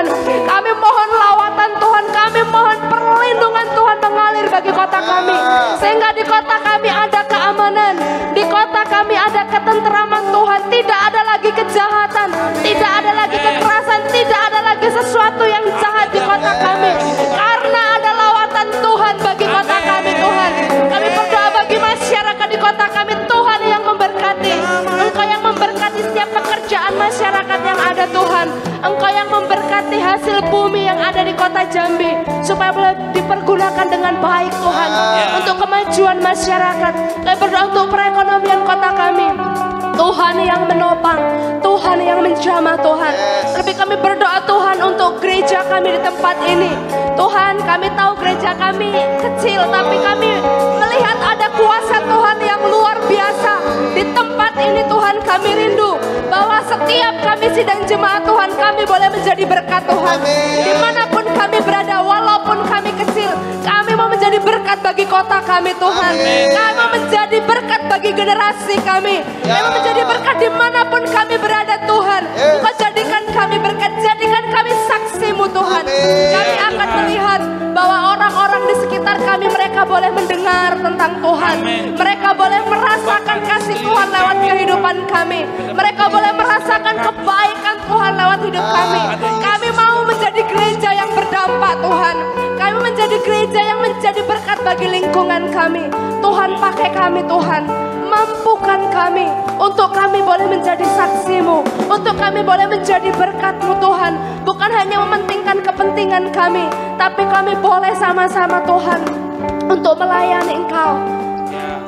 hasil bumi yang ada di kota Jambi supaya boleh dipergunakan dengan baik Tuhan, untuk kemajuan masyarakat. Kami berdoa untuk perekonomian kota kami. Tuhan yang menopang, Tuhan yang menjamah Tuhan. Lebih kami berdoa Tuhan untuk gereja kami di tempat ini. Tuhan, kami tahu gereja kami kecil, tapi kami melihat ada kuasa Tuhan yang luar biasa di tempat ini. Tuhan, kami rindu bahwa setiap kami sidang jemaat Tuhan, kami boleh menjadi berkat Tuhan. Dimanapun kami berada, walaupun kami kecil, kami mau menjadi berkat bagi kota kami Tuhan. Kami mau menjadi berkat bagi generasi kami. Kami mau menjadi berkat dimanapun kami berada Tuhan. Engkau jadikan kami berkat, jadikan kami saksi-Mu Tuhan. Kami akan melihat bahwa orang-orang di sekitar kami, mereka boleh mendengar tentang Tuhan. Mereka boleh merasakan kasih Tuhan lewat kehidupan kami. Mereka boleh merasakan kebaikan Tuhan lewat hidup kami. Kami mau menjadi gereja yang berdampak Tuhan. Kami menjadi gereja yang menjadi berkat bagi lingkungan kami. Tuhan, pakai kami Tuhan. Mampukan kami untuk kami boleh menjadi saksi-Mu, untuk kami boleh menjadi berkat-Mu Tuhan. Bukan hanya mementingkan kepentingan kami, tapi kami boleh sama-sama Tuhan untuk melayani Engkau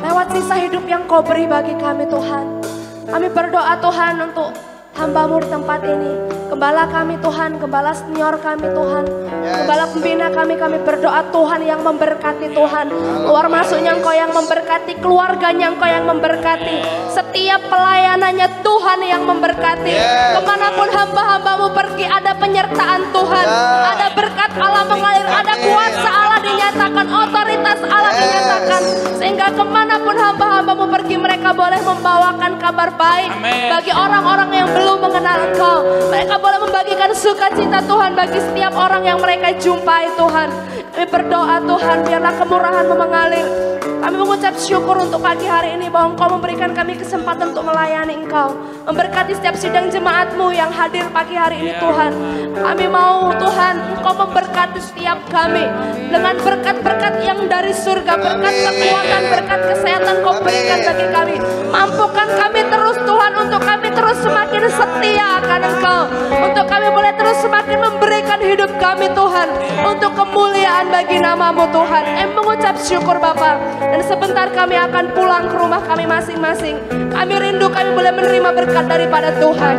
lewat sisa hidup yang Kau beri bagi kami Tuhan. Kami berdoa Tuhan untuk hamba-Mu di tempat ini. Gembala kami Tuhan, gembala senior kami Tuhan, gembala pembina kami berdoa Tuhan yang memberkati Tuhan. Keluar masuknya Engkau yang memberkati, keluarganya Engkau yang memberkati, setiap pelayanannya Tuhan yang memberkati. Kemanapun hamba-hamba-Mu pergi, ada penyertaan Tuhan, ada berkat Allah mengalir, ada kuasa Allah dinyatakan, otoritas Allah dinyatakan. Sehingga kemanapun hamba-hamba-Mu pergi, mereka boleh membawakan kabar baik bagi orang-orang yang belum mengenal Engkau. Mereka boleh membagikan sukacita Tuhan bagi setiap orang yang mereka jumpai Tuhan. Kami berdoa Tuhan, biarlah kemurahan-Mu mengalir. Kami mengucap syukur untuk pagi hari ini bahwa Engkau memberikan kami kesempatan untuk melayani Engkau. Memberkati setiap sidang jemaat-Mu yang hadir pagi hari ini Tuhan. Kami mau Tuhan Engkau memberkati setiap kami dengan berkat-berkat yang dari surga. Berkat kekuatan, berkat kesehatan Kau berikan bagi kami. Mampukan kami terus Tuhan, untuk kami terus semakin setia akan Engkau. Untuk kami boleh terus semakin memberikan hidup kami Tuhan, untuk kemuliaan bagi nama-Mu Tuhan. Kami mengucap syukur Bapa. Dan sebentar kami akan pulang ke rumah kami masing-masing. Kami rindu kami boleh menerima berkat daripada Tuhan.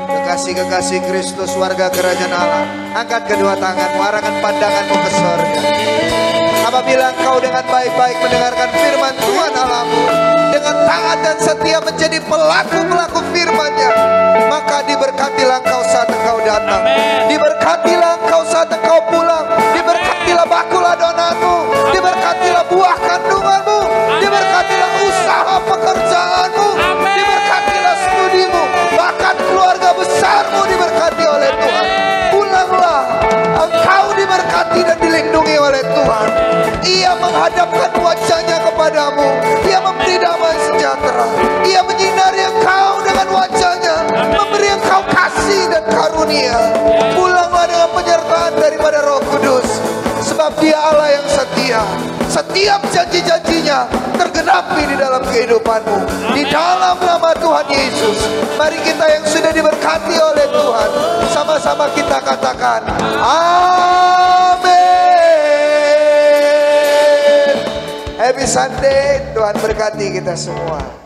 Kekasih-kekasih Kristus, warga kerajaan Allah, angkat kedua tanganmu, arahkan pandanganmu ke surga. Apabila engkau dengan baik-baik mendengarkan firman Tuhan Allahmu, dengan taat dan setia menjadi pelaku-pelaku firman-Nya, maka diberkatilah engkau saat engkau datang, diberkatilah engkau saat engkau pulang, diberkatilah bakul adonanmu, diberkatilah buah kandunganmu, diberkatilah usaha pekerjaanmu, diberkatilah studimu, bahkan keluarga besarmu diberkati oleh Tuhan. Pulanglah, engkau diberkati dan dilindungi oleh Tuhan. Ia menghadapkan wajahnya kepadamu, Ia memberi damai sejahtera, Ia menyinari engkau dengan wajahnya, memberi engkau kasih dan karunia. Pulanglah dengan penyertaan daripada Roh Kudus, sebab Dia Allah yang setia. Setiap janji-janjinya tergenapi di dalam kehidupanmu. Di dalam nama Tuhan Yesus, mari kita yang sudah diberkati oleh Tuhan, sama-sama kita katakan amin. Happy Sunday, Tuhan berkati kita semua.